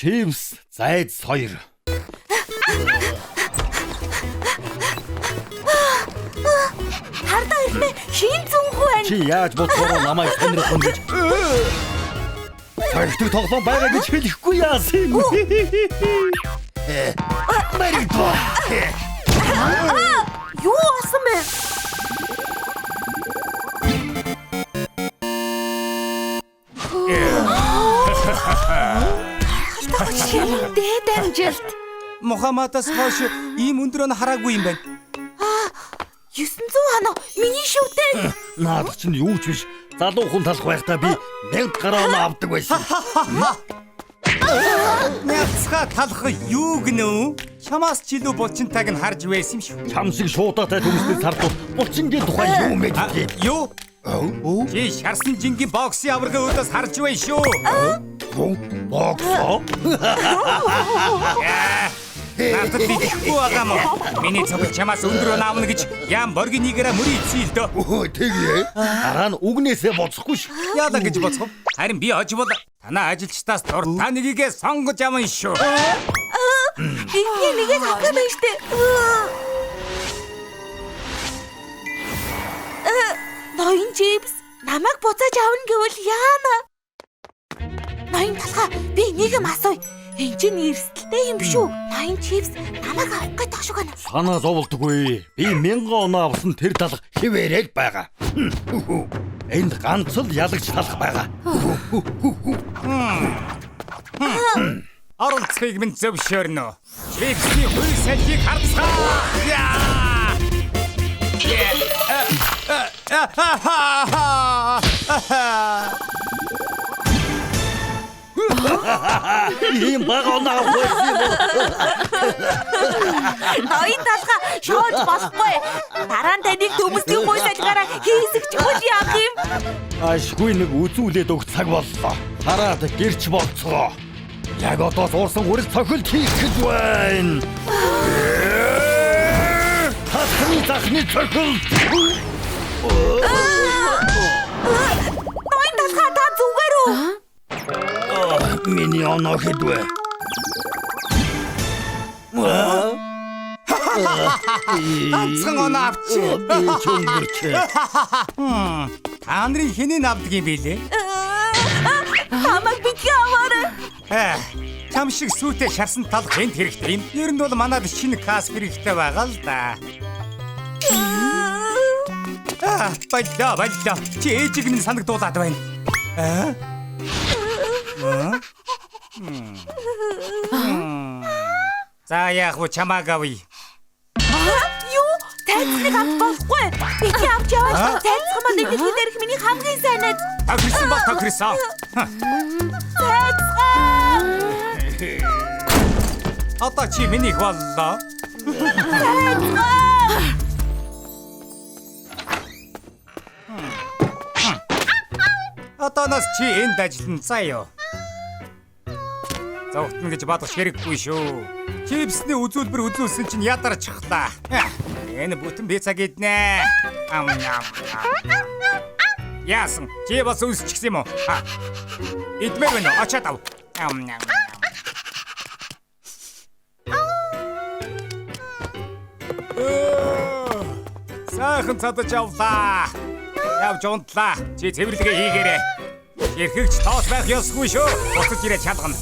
Чивс зайд соёр. Хардаа ирнэ. Шин зүнхүү байна. Чи яаж бодохоор намайг сонирхох юм гэж. Цагтыг тоглоом байгаа гэж хэлэхгүй яасан. Марито. Юу асан бэ? Дээд амжилт. Мухаммадаас хойш ийм өндөр он хараагүй юм байна. 900 хоноо миний шивтэй. Наад чинь юу ч биш. Залуу хүн талах байхдаа би 1000 гаруй оноо авдаг байсан. Няцха талах юу гэнэ? Чамаас ч илүү булчинтайг нь харж байсан юм шүү. Чам шиг шуудаатай төмөстэй сардуул булчингийн тухай юу мэдээ? Юу? Чи шарсан жингийн боксын аварга өөдөөс харж байна шүү. Боксоо? Надад ихгүй байгаа мó. Миний цогц чамаас өндөр наавна гэж ям боргийн нэгээрээ мөрийцээ л дөө. Тэгээ. Дараа нь үгнээсээ боцохгүй ш. Яалаа гэж боцох. Харин би ож бол танаа ажилчдаас дуртай нэгийгээ сонгож аван шүү. Би нэгээ авах юм штэ. Ноён Чивс намайг буцааж авна гэвэл яана? Ноён талхаа би нэг юм асууя. Энд чинь эрсдэлтэй юм шүү. Ноён Чивс намайг авах гэж ташуу гэнэ. Санаа зовлтгүй. Би 1000 оноо авсан тэр талх хിവэрэл байгаа. Энд ганц л ялагч талх байгаа. Оролцохыг минь зөвшөөрнө. Чивсний хөл салхийг харцгаа. Ийм бага оноо авсан. Ноён талхаа шоож болохгүй. Дараа нь таныг төмөсний хой салгаараа хийсгэж өгөх яах юм? Ашгүй нэг үзүүлээд өг цаг боллоо. Хараад гэрч болцгоо. Яг одоо суурсан хүрэл цохилт хийх гэж байна. Хасны цохилт. Ноён талхаа та зүгээр үү? Миний оноо хэдвэ? Ганцхан оноо авчих. Би чөнгөрч. Та нарын хэнийг авдаг юм бэ лээ? Хамаг битгий аваарай. Чам шиг сүйтэй шарсан талх энд хэрэгтэй юм. Ер нь бол манад шинэ каск хэрэгтэй байгаа л да. Баялаа. Чи ээжиг минь санагдуулаад байна. За яах вэ чамааг авъя. Юу? Тайцныг авах болохгүй. Би авч яваа. Тайцхан маань нэг хинэрх миний хамгийн сайн найз. Тохирсон. Тайцхан! Одоо чи минийх боллоо. Одооноос чи энд ажиллана заяа. Зовтно гэж бодох хэрэггүй шүү. Чипсний үзүүлбэр үзүүлсэн чинь ядарчихлаа. Энэ бүтэн би цаг иднэ. Яасан? Чи бас үсчихсэн юм уу? Идмээр байна уу? Очоод ав. Сайхан цадаж авлаа. Явж унтлаа. Чи цэвэрлэгээ хийгээрэй. Эрхэгч тоос байх ёсгүй шүү. Буцаж ирээ чалгана.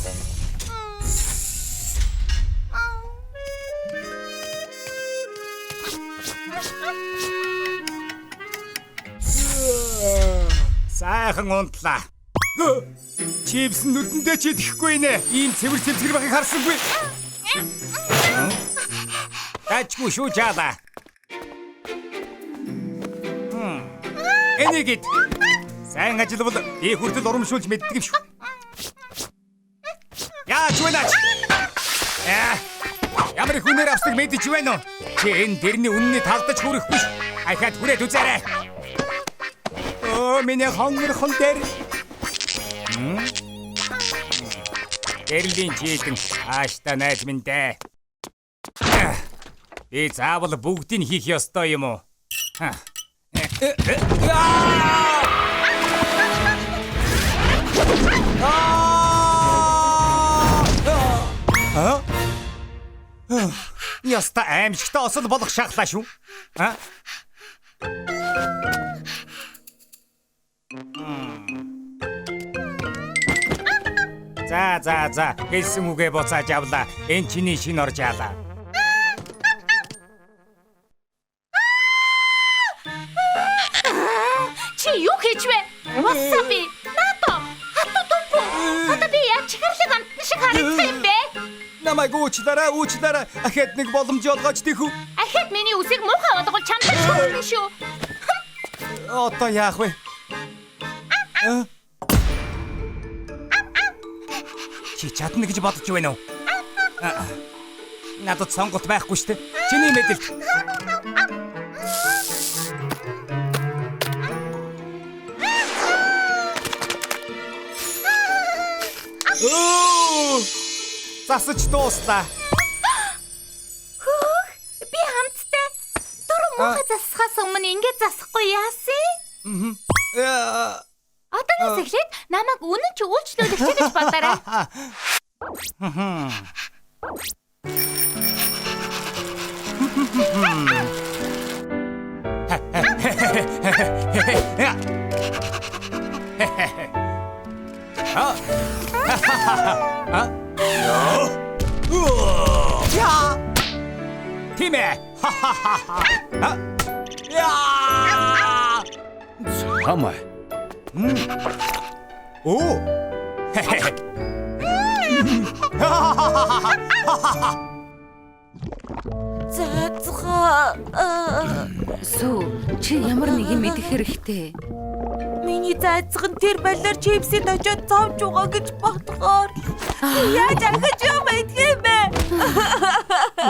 Сайхан унтлаа. Чипс нүдэндээ ч идэхгүй нэ. Ийм цэвэр байхыг харсангүй. Ачгүй шүү жаала. Энийгит сайн ажиллавал би хүртэл урамшуулж мэддэг юм шүү. Яаж вэнаач? Ямар их үнээр авсныг мэдэж байна уу? Чи энэ дэрний үнэний талдаж хүрэхгүй шүү. Ахаад хүрээд үзээрэй. Миний хонгорхон дээр. Эрлийн чийдэн ааштай найз минь дээ. Би заавал бүгдийг хийх ёстой юм уу? Яста аимшигтай осол болох шахлаа шүү. За. Хэлсэн үгээ буцааж авлаа. Энэ чиний шинэ орж яалаа. Чи юу хийж вэ? Wasabi. Нато. Хатуу томпо. Одоо би яаж чихэрлэг амтны шиг харагдсан юм бэ? Намайг уучлаарай. Ахад нэг боломж олгооч тийхүү. Ахад миний үсийг муухай болгол чамтай шүүрнэ шүү. Одоо яах вэ? Чи чадна гэж бодож байна уу? Надад сонголт байхгүй шүү дээ. Чиний мэдээлэл. Засаж дууслаа. Би хамттай. Дөрөв муухай засахаас өмнө ингэж засахгүй яасан? Одоос эхлээд намайг үнэн ч үйлчлүүлэх гэж бодоорой. Тимэ. Хамаа. Оо. Зацгаа. Сүү, чи ямар нэг юм мэдэх хэрэгтэй. Миний заацхан тэр балиар чипсэд очиод зовж байгаа гэж бодохоор яаж ахиж юм бэ?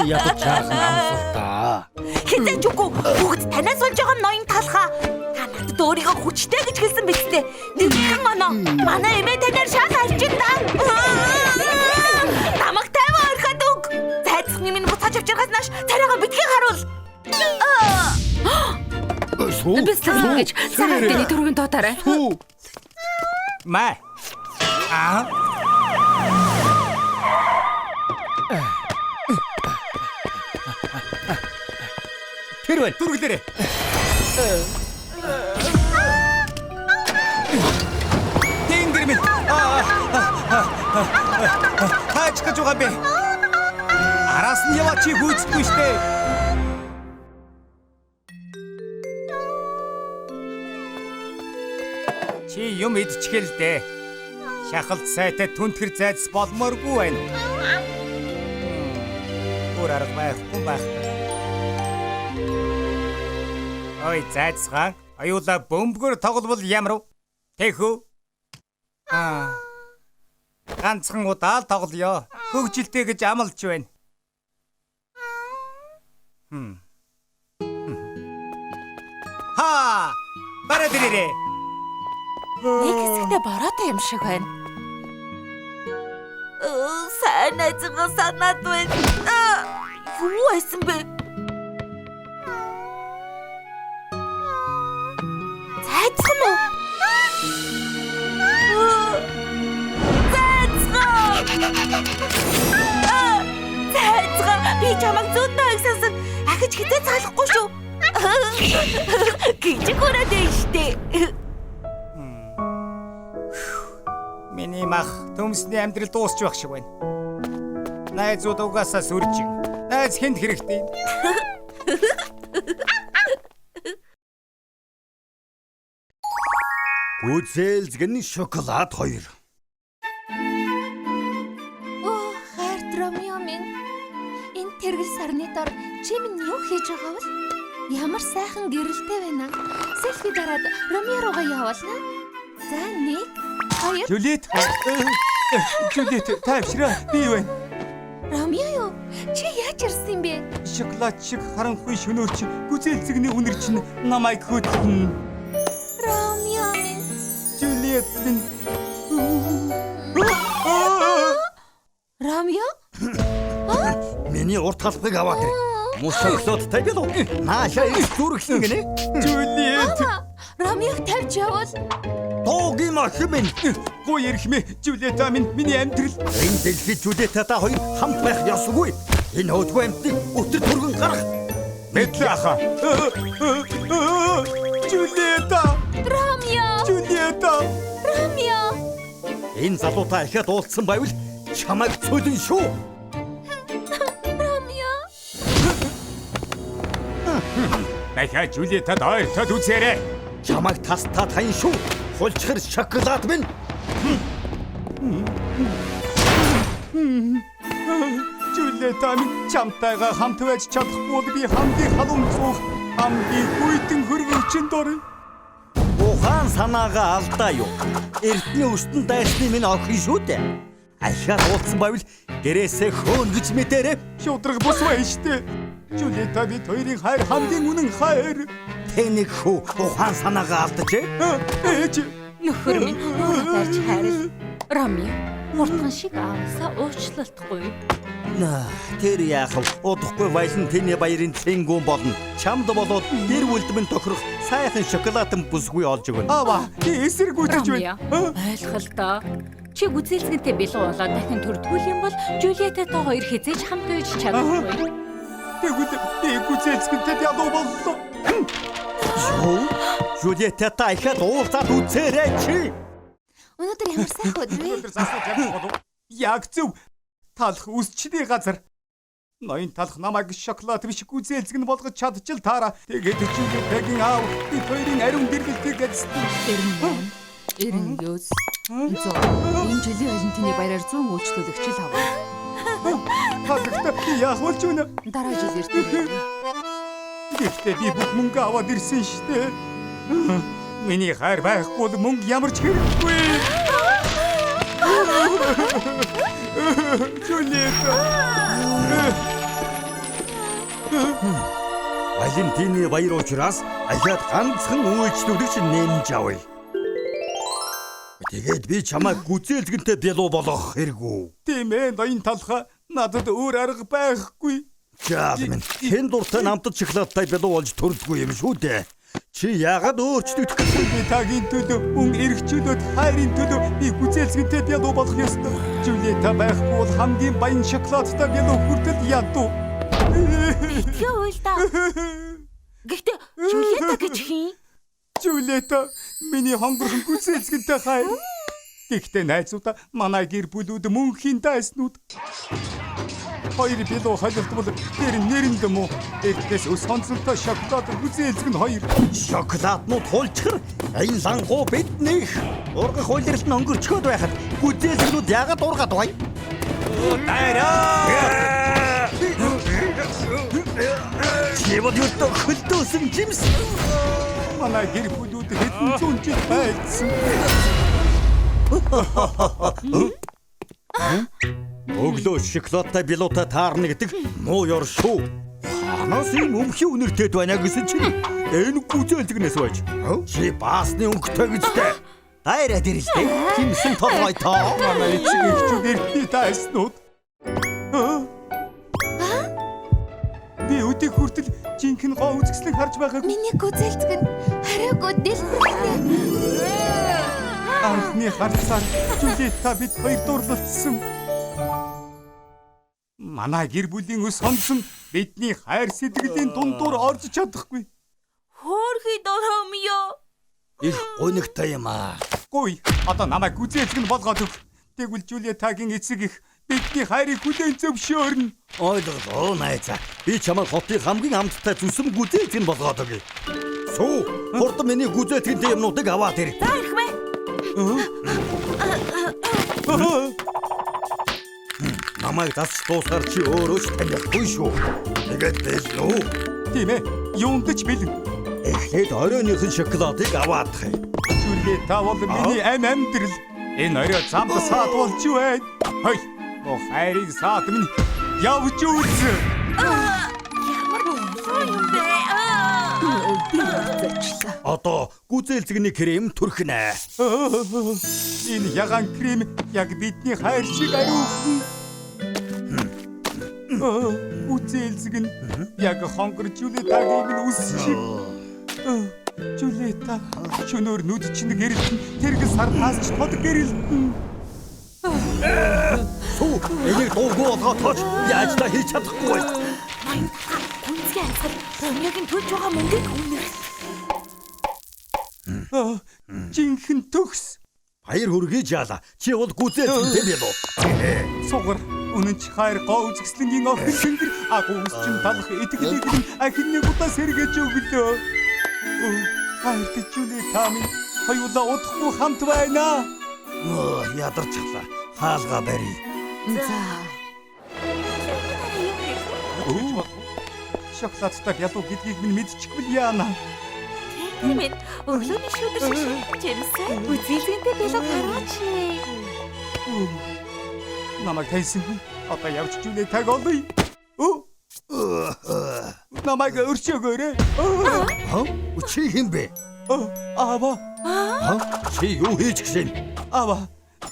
Яг чаахан амсалтаа. Хизээч үгүй бүгд танаас олж байгаа ноён талхаа. Та надад өөрийгөө хүчтэй гэж хэлсэн биз дээ. Нэгэн оноо. Манай эмээ танаар шал алчин даа. Намайг тайван орхоод өг. Зайцхны минь буцааж авчиргаас нааш царайгаа битгий харуул. Бэлтгэл гэж цагаатны төрөгийн доотаарай. Маа. Тэр бай дүргэлээрээ. Тэнгэр минь. Хаач гэж байгаа бэ? Араас нь яваа чи гүйцэхгүй штэ. Чи юм идчихэл дээ. Шахалт сайтай түнтгэр зайдас болмооргүй байна. Өөр арга байхгүй байх. Ой зайцхан, аюула бөмбөгөр тоглол ямар вэ? Тэхүү. Ганцхан удаа л тоглоё. Хөгжилтэй гэж амлаж байна. Ха! Бараа дээрээ. Нэг хэсэгтээ бороотой юм шиг байна. Сайн ажигаа санаад байна. Юу байсан бэ? Зайцхан уу? Зайцхан! Би чамайг зөндөө ихсэнсэн. Ахиж хитээ цаалахгүй шүү. Гэж хүрээд байна штэ. Миний мах төмсний амьдрал дуусч байх шиг байна. Найзууд угаасаа сүрж. Найз хэнд хэрэгтэй. Гүзэлзгэн шоколад 2. Хайрт Ромео минь. Энэ тэргэл сарны дор чи минь юу хийж байгаа вэ? Ямар сайхан гэрэлтэй байна. Селфи дараад Ромео руугаа явуулна. За 1 2 Жулиет, тайвшраа. Би юу вэ? Ромео юу? Чи яаж ирсэн юм бэ? Шоколад шиг харанхуй шөнөөрч гүзэлзэгний үнэр чинь намайг хөтлөн. Ромео минь. Жулиет минь. Ромео? Миний урт халбыг аваад ир. Мус шоколадтай билүү? Наашаа их зүрхлэн гинэ. Жулиет. Ромеог тавьж явуул. дуугийн махимэн. Гоо ярихмэ Жулиета минь миний амьдрал. Энэ дэлхийд Жулиетатай хоёр хамт байх ёсгүй. Энэ хөөдгөө амьтныг өтөр түргэн гарах. Мэдлээ аха. Жулиета. Ромео! Жулиета. Ромео! Энэ залуутай ихэд уулзсан байвал чамайг цөлөн шүү. Ромео! Дахиад Жулиетад ойртоод үзээрэй. Чамайг тастаад хайн шүү. Хулчхэр шоколад минь. Жулиета минь чамтайгаа хамт байж чадахгүй би хамгийн халуун цуух хамгийн хүйтэн хөрвөвчөнд орё. Ухаан санаагаа алдаа юу? Эртний өстөн дайсны минь охин шүү дээ. Ахиад уулзсан байвал гэрээсээ хөөн гэж мэдэрээ. Шудраг бус бай штэ. Жулиета бид хоёрын хайр хамгийн үнэн хайр. Тэнийг хөө ухаан санаагаа алдаж. Ээж. Нөхөр минь уураад арж хайрл. Ромео, мурдхан шиг аавсаа уучлалтгүй. Тэр яахав удахгүй баялан тэний баярын цэнгүүн болно. Чамд болоод гэр бүлдмэн тохирох сайхан шоколадын бүсгүй олж өгнө. Аваа, эсэргүүцэж Ромео, байна. ойлгол доо. Чи гүзээлсгэнтэй бэлэн болоод дахин төрдгүүл юм бол Жулиетатай хоёр хизээж хамт байж чадахгүй. Тэгвэл би гүцэлцгэнтэй ялуу боллоо. Юу? Жулиетатай ихэд уулзаад үзээрэй чи. Өнөөдөр ямар сайхан өдөр вэ? Өнөөдөр засаж явах болов. Яг зөв. Талх үсчний газар. Ноён талх намайг шоколад биш гүзэлцгэн болгож чадчихл таараа. Тэгээд Жулиетагийн аав бид хоёрын ариун гэргэлтийг эзэлсэн. 99 100 энэ жилийн Валентины баяраар 100 үйлчлүүлэгч л аваа. Хатагта яах болж байна? Дараа жил ирдэг. Гэхдээ би бүх мөнгө аваад ирсэн штэ. Миний хайр байхгүй бол мөнгө ямар ч хэрэггүй. Жулиета. Валентины баяр учраас ахиад ганцхан үйлчлүүлэгч нэмж авъя. Тэгээд би чамайг гүзээлгэнтэй бялуу болгох хэрэггүй. Тийм ээ, ноён талха надад өөр арга байхгүй. Жаалмын хэн дуртай намтад шоколадтай бялуу болж төрдгөө юм шүү дээ. Чи яагаад өөрчлөгдөх гэж Би тагийн төлөө мөн эргчүүлээд хайрын төлөө би гүзээлцгэнтэй бялуу болох ёстой. Жулиета байхгүй бол хамгийн баян шоколадтай бялуу хүртэл ядуу. Битгий уйл да. Гэхдээ Жулиета гэж хин? Жулиета миний хонгорхон гүзээлцгэнтэй хайр. Гэхдээ найзуудаа манай гэр бүлүүд мөнхийн дайснууд. Хоёр бялуу холилдвол тэр нэрэнд мө эртнээс өс сонцолтой шоколад гүзээлцгэн хоёр. шоколаднууд хулчхар энэ лангуу биднийх ургах үйлрэлт нь өнгөрчгөөд байхад гүзээлгнүүд яагаад ургаад бай? Тайраа! Чивод юртөө хөлдөөсөн жимс. Манай гэр бүлүүд хэдэн зуун жил байсан. Өглөө шоколадтай бялуутай таарна гэдэг муу ёр шүү. Ханаас юм өмхий үнэртэд байна гэсэн чинь энэ гүзээлгнээс байж. Чи баасны өнгөтэй гэжтэй. Дайраад ирэлтэй. Химсэн толгой тоо. Манай эцэг эхчүүд эртний дайснууд. Би өдийг хүртэл жинхэнэ гоо үзэсгэлэн харж байгааг. Миний гүзээлцгэн хариугүй дэлбэртэй. Анхны харцаар Жулиета бид хоёр дурлалцсан. Манай гэр бүлийн өс сонсон бидний хайр сэтгэлийн дундуур орж чадахгүй. Хөөрхий Ромео. Их гонигтай юм аа. Гуй, одоо намайг гүзээлгэн болгоод өг. Тэгвэл Жулиетагийн эцэг их бидний хайрыг хүлээн зөвшөөрнө. Ойлголоо найзаа. Би чамайг хотын хамгийн амттай зүсэм гүзээлгэн болгоод өгье. Сүү, хурдан миний гүзээлгэнтэй юмнуудыг аваад ир. За ирэх мэ. Намайг тасч дуусгаар чи өөрөө ч танихгүй шүү. Тэгээд бэлнүү. Тийм ээ, юундч бэлэн. Эхлээд оройныхон шоколадыг аваадах юм. Жулиета бол миний амьдрал. Энэ орой замд саад болж байна. Хой, оо хайрын саад минь явж үз. Ямар гоё юм бэ? Би зочлаа. Одоо гүзээлцгний крем түрхнэ. Энэ ягаан крем яг бидний хайр шиг аюулгүй. Үзээлзэг нь яг хонгор Жулиетагийн минь үс шиг. Жулиета шөнөөр нүд чинь гэрэлтэн тэргэл сарнаас ч тод гэрэлтэн. Сүү энийг дуугүй болгоод яаж та хийж чадахгүй вэ? Ноён талхаа гүнзгий амьсгал Ромеогийн төлж байгаа мөнгийг үнэр. Жинхэнэ төгс. Баяр хүргий жаала. Чи бол гүзээцэнтэй билүү? Сугар үнэн ч хайр гоо үзэсгэлэнгийн охин тэнгэр агуус чин талах итгэл ахин нэг удаа сэргээж өглөө. Хайртай Жулиета минь хоёулаа удахгүй хамт байна. Ядарчихлаа. Хаалга барь. За. Шоколадтай ялуу гэдгийг минь мэдчихвэл яана. Тийм ээ. Өглөөний шүдэр шиг Джеймсээ үзэлгэнтэй билүү гараач. Намайг тайсангүй. Одоо явж Жулиетаг олъё. Намайг өрчөөгөөрэй. Чи хэм бэ? Аава, Чи юу хийж гисэн? аава.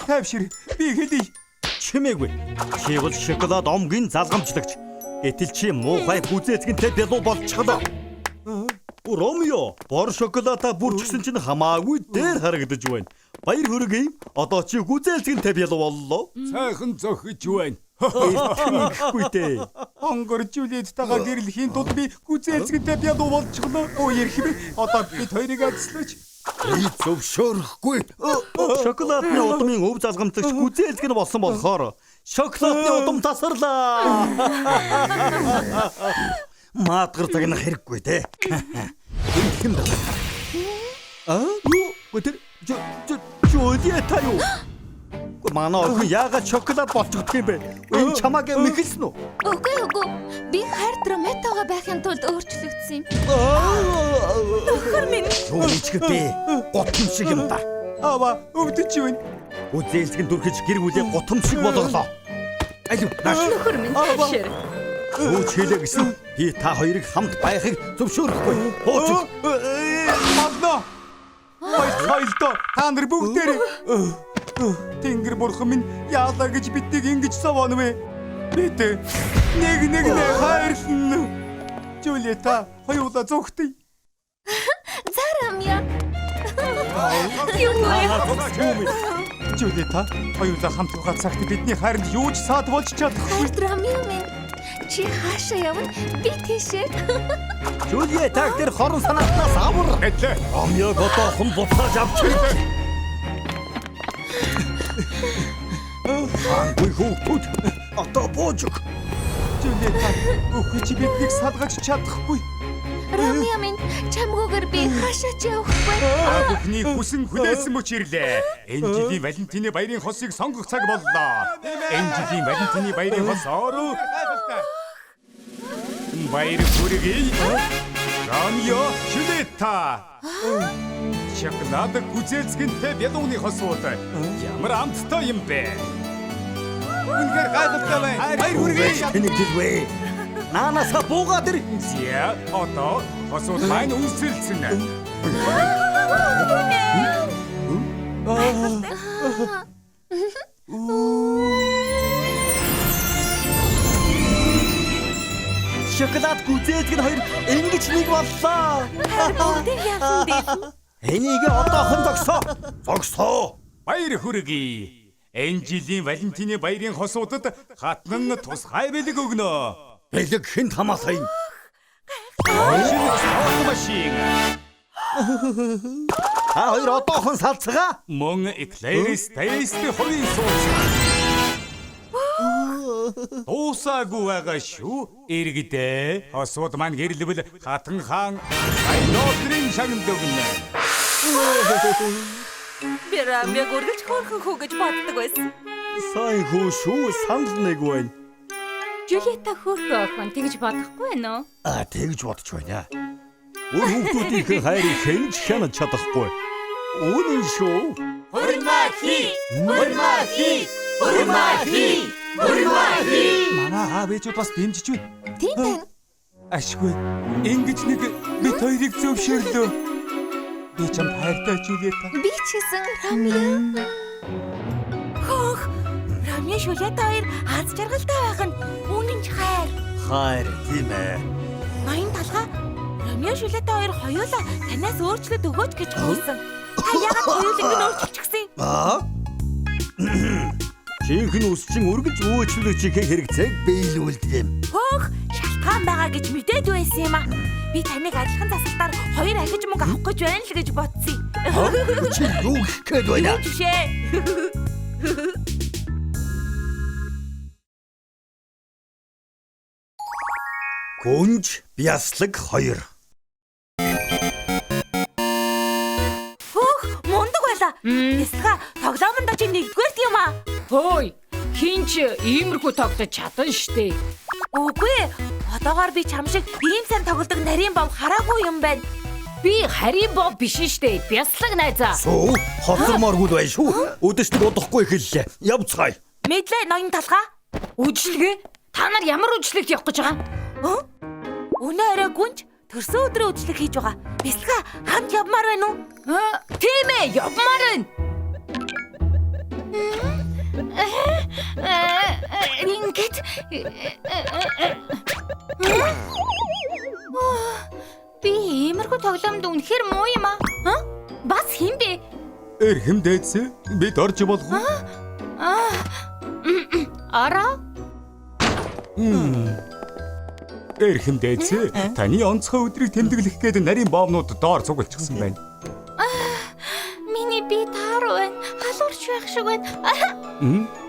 Тайвшир. Би хэлий. Чимээгүй. Чи бол шоколад омгийн залгамжлагч. Гэтэл чи муухай гүзээцгэнтэй билүү болчихлоо. Ромео, бор шоколада бүрчсэн чинь хамаагүй дээр харагдаж байна. Баяр хүргэе. Одоо чи гүзээлцгэнтэй билүү боллоо. Сайхан зохиж байна. Итгэхгүй дээ. Хонгор Жулиеттайгаа гэрлэхийн тулд би гүзээлцгэнтэй бядуу болчихлоо. Ярих одоо бид хоёрыг адслаач. Би зөвшөөрөхгүй. Шоколадны удмын өв залгамжлагч гүзээлцгэн болсон болохоор шоколадны удам тасарлаа. Маадгар загнах хэрэггүй те. Ингэм бэ? Юу? Өдөр Жулиета юу? Манай охин яагаад шоколад болчихдг юм бэ? Энэ чамааг мэхэлсэн үү? Үгүй. Би хайрт Ромеотойгоо байхын тулд өөрчлөгдсөн юм. Нөхөр минь. Юу хийчихвэ? Готом шиг юм да. Аава, өвдөж байна. Үзээлцгэн дүрхэж гэр бүлээ готом шиг болголоо. Алив нааш. Нөхөр минь. Шэр. Юу ч хэлээ гэсэн би та хоёрыг хамт байхыг зөвшөөрөхгүй. Хууч. Мадна. Хоёлоо та нар бүгдээрээ Тэнгэр бурхан минь яалаа гэж биднийг ингэж совооно вэ? Бид нэг хайрлан. Жулиета хоёулаа зүгтээ. За Ромео. Жулиета хоёулаа хамт байгаа цагт бидний хайранд юу ч саад болж чадахгүй. Хайрт Ромео минь. Чи хаашаа явна? Би тийшээ. Жулиетаг тэр хорон санааснаас авар. Ромеог одоохон буцааж авчих. Хангуй хүүхдүүд одоо бууж. Жулиета өхөж биднийг салгаж чадахгүй. Ромео минь, чамгүйгээр би хаашаа ч явахгүй. Бүхний хүсэн хүлээсэн мөчирлээ. Энэ жилийн Валентины баярын хосыг сонгох цаг боллоо. Энэ жилийн Валентины баярын хос ороо. Баяр хүргэе. Ромео, Жулиета. Шоколад гүзээлцгэнтэй бядууны хосууд ямар амттай юм бэ? Үнэхээр гайхалтай байна. Баяр хүргэе. Тэнийг хэлвэ. Наанасаа буугаад ир. Зя, одоо хосууд маань үнсэлсэн. Шоколад гүзээлцгэн хоёр ингэж нэг боллоо. Бүгдийг яасан дээ. Энийг одоохон зогсоо. Баяр хүргэе. Энэ жилийн Валентины баярын хосуудад хатнан тусгай бэлэг өгнө. Бэлэг хэн хамаасаа юм? Машин. Та хоёр одоохон салцгаа. Мөн эклерис тест хоёрын сууц. Уусаагүй байгаа шүү. Иргэдээ хосууд маань гэрлэвэл хатан хаан айноодрын шагнал өгнө. Би Ромеог үргэлж хөөрхөн хүү гэж боддог байсан. Сайн хүү шүү, санал нэг байна. Жулиета хөөрхөн охин тэгж бодохгүй байна уу? Тэгж бодож байна. Өөр хүүхдүүдийн хайрыг хэнж хянаж чадахгүй. Үнэн шүү. Урмахи. Манай аав ээжүүд бас дэмжиж байна. Тийм байна. Ашгүй. Ингэж нэг бид хоёрыг зөвшөөрлөө. Би чам хайртай Жулиета. Би ч гэсэн Ромео. Хөх. Ромео Жулиета хоёр аз жаргалтай байх нь үнэн ч хайр. Хайр тийм ээ. Ноён талхаа Ромео Жюлетэ хоёр хоёулаа танаас өөрчлөлт өгөөч гэж гуйсан. Та яагаад хоёулаа ингэ өөрчилчихсэн юм? Жинхэнэ үсчин үргэлж өөрчлөлт хийх хэрэгцээг биелүүлдэг юм. Хөөх, шалтгаан байгаа гэж мэдээд байсан юм аа. Би таныг адилхан засалтаар хоёр ахиж мөнгө авах гэж байна л гэж бодсон. Чи юу гэх гээд байна? Жишээ. Гүнж бяслаг 2. Хөөх, мундаг байла. Бясалга тоглоомонд чи нэгдүгээрт юм аа. Хөөе, хинч иймэрхүү тоглож чадсан штэ. Үгүй, одоогоор би чам шиг ийм сайн тоглодог нарийн бов хараагүй юм байна. Би харийн бов биш штэ. Бяслаг найзаа. Суу, хоцормооргүй бай шүү. Өдөштэй удахгүй хэллээ. Явцгаая. Мэдлээ ноён талхаа. Үжлэгээ? Та нар ямар үжлэгт явах гэж байгаа? Өнөө орой гүнж төрсөн өдрөө үжлэг хийж байгаа. Бясалга хамт явмаар байна уу? Тийм ээ, явмаар байна. Ингээд Би иймэрхүү тоглоомд үнэхээр муу юм аа. Бас хин бэ? Эрхэм дээдс бид орж болох уу? Араа? Эрхэм дээдс таны онцгой өдрийг тэмдэглэх гээд нарийн боовнууд доор цуглчихсан байна. Миний би тааруу байна. Халуурч байх шиг байна.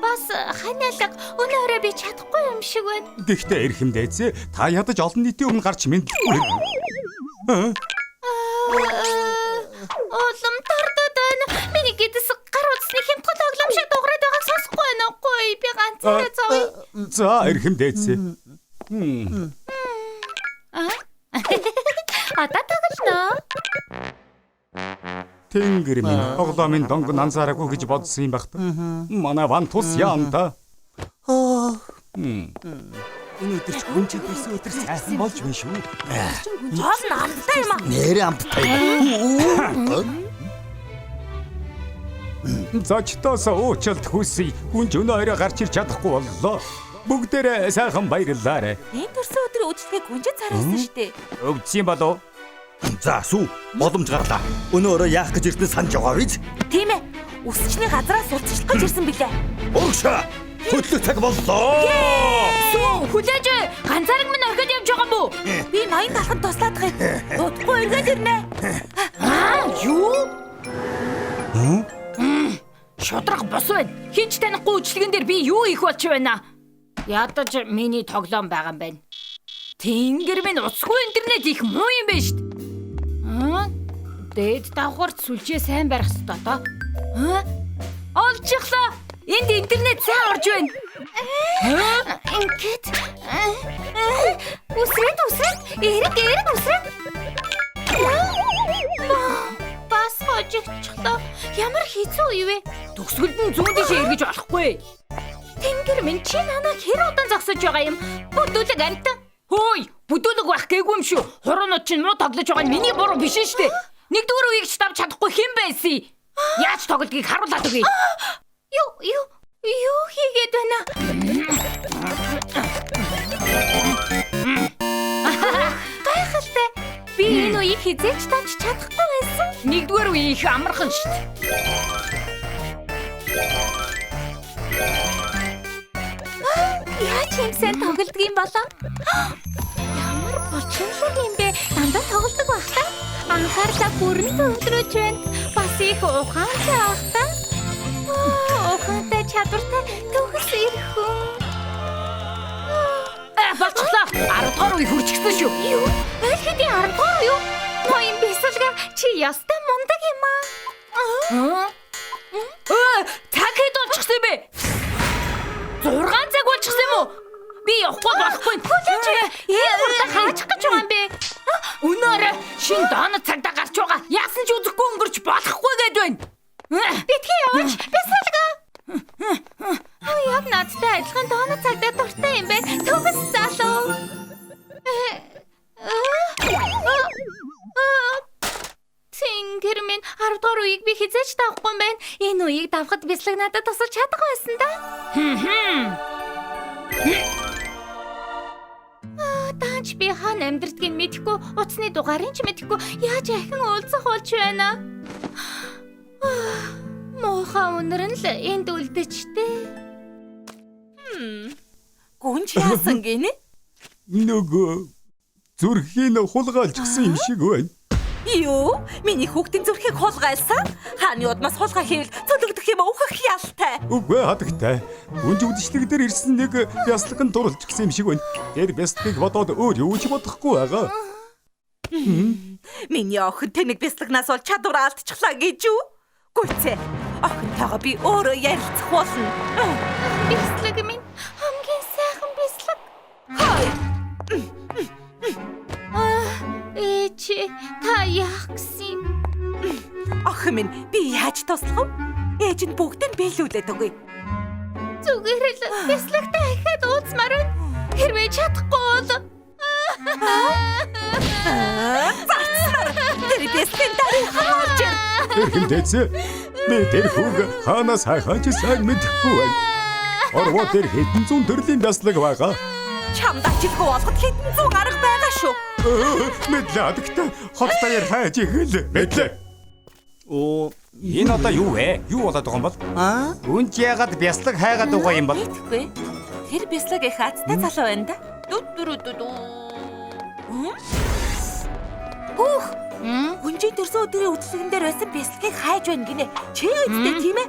Бас ханиалга өнөө орой би чадахгүй юм шиг байна. Гэхдээ эрхэм дээдс та ядаж олон нийтийн өмнө гарч мэдлгүй. Улам тардаад байна. Миний гэдэс гар утасны хямдхан тоглоом шиг дуурайд байгааг сонсохгүй байна уугүй. Би ганцаараа зовё. За эрхэм дээдс. Одоо тоглоно. Тэнгэр минь тоглоомын донг анзаараагүй гэж бодсон юм багт. Манай ван тус яанда. Өнөөдөр ч гүнжид ирсэн өдөр сайхан болж байна шүү. Жоол нь амттай юм аа. Нэрээ амттай. Зочдоос уучлалт хүсье. Гүнж өнөө орой гарч ирч чадахгүй боллоо. Бүгдээрээ сайхан баярлалаа. Энэ төрсөн өдрийн үжлэгийг гүнжид цараасан штэ. Өвдсөн болов? За сүү, боломж гарлаа. Өнөө орой яах гэж ирсэн санаж байгаа биз? Тийм ээ. Үсчний газраас сурталчлах гэж ирсэн билээ. Урагшаа. Хөдлөх цаг боллоо. Сүү, хүлээж ганцаараг минь орхиод явж байгаа мó? Би ноён талханд туслаадах юм. Удахгүй эргээд ирнэ. Юу? Шудраг бос байна. Хинч танихгүй үжлэгэн дээр би юу их болч байна? Ядаж миний тоглоом байгаа юм байна. Тэнгэр минь уцгүй интернет их муу юм байна штт. Дээд давхарт сүлжээ сайн барих ёстой тоо. Олчихлоо. Энд интернет сайн орж байна. Ингээд үсрээд эрэг үсрээд. Бас хожигдчихлоо. Ямар хэцүү юу вэ? Төгсгөлд нь зүүн дэшээ эргэж болохгүй. Тэнгэр минь чи намайг хэр удаан зогсож байгаа юм? Бүдүүлэг амт. Хөөе, бүдүүлэг байх гээгүй юм шүү. Хуруунууд чинь муу тоглож байгаа нь миний буруу биш шүү дээ. Нэгдүгээр үеийг ч давж чадахгүй хэн байсан? Яаж тоглодгийг харуулад өгье. Юу хийгээд байна? Гайхалтай. Би энэ үеийг хизээч давж чадахгүй байсан. Нэгдүгээр үе их амархан шүү дээ. Яаж юм сайн тоглодог юм болоо? Ямар болчихлоо юм бэ? Дандаа тоглодог байх та. Анхаарлаа бүрэн төвлөрөж байна. Бас их ухаантай байх та. Ухаантай чадвартай төгс ирэх хүн. Болчихлоо. 10 дугаар үе хүрчихсэн шүү. Юу? Аль хэдийн 10 дугаар юу? Ноён бисэлга чи ястай мундаг юм аа. Цаг хэд болчихсон юм бэ? 6 цаг болчихсон юм уу? Би явахгүй болохгүй. Хүлээж энэ урдаа хаачих гэж байгаа юм бэ? Өнөөр шин донод цагдаа гарч байгаа. Яасан ч үзэхгүй өнгөрч болохгүй гээд байна. Битгий яваач. Бисэлга. Яг надтай адилхан донод цагдаа дуртай юм бэ? Төгс залуу. Тэнгэр минь 10 дугаар үеийг би хизээч давахгүй юм байна. Энэ үеийг давхад бислэг надад тусалж чадах байсан да. Даанч ч би хаана амьдрдгийг мэдэхгүй, утасны дугаарыг ч мэдэхгүй яаж ахин уулзах болж байна. Муухай өнөр нь л энд үлдэжтэй. Гүнж яасан гинэ? Нөгөө зүрхийн хулгайлчихсан юм шиг байна. Юу? Миний хүүхдийн зүрхийг хулгайлсан? Хааны удмаас хулгай хийвэл цөлөгдөх юм өөхөх ялтай. Үгүй хатагтай. Гүнж үдшилэг дээр ирсэн нэг бясалгад нь дурлж гисэн юм шиг байна. Тэр бясалгыг бодоод өөр юу ч бодохгүй байгаа. Миний охин тэнэг бясалгнаас бол чадвар алдчихлаа гэж юу? Гүйцээ. Охинтойгоо би өөрөө ярилцах болно. Бясалгаг минь хамгийн сайхан бясалгаг. Хой. Ээжи, та яах гэсэн юм? Охин минь би яаж туслах вэ? Ээж нь бүгдийг биелүүлээд өгье. Зүгээр л бясалгатаа ахаад уулзмаар байна. Хэрвээ чадахгүй бол Зацмар. Тэр бясалгын дарыг хаалж ир. Эрхэмдээц. Би тэр хүүг хаанаас хайхаач сайн мэдэхгүй байна. Орвоо тэр хэдэн зуун төрлийн бясалгаг байгаа. Чамд ажилгүй болгоход хэдэн зуун арга байгаа шүү. Мэдлээ хатагтай. Хоттой яар хайж ихэл. Мэдлээ. Оо, Энэ одоо юу вэ? Юу болоод байгаа юм бол? Гүнж яагаад бяслаг хайгаад байгаа юм бол? Мэдхгүй. Тэр бяслаг их азтай залуу байна да. Дүдүрүдү. Гүх. Гүнжийн төрсөн өдрийн үдлэгэн дээр байсан бяслагыг хайж байна гинэ. Чи үстэй тийм ээ?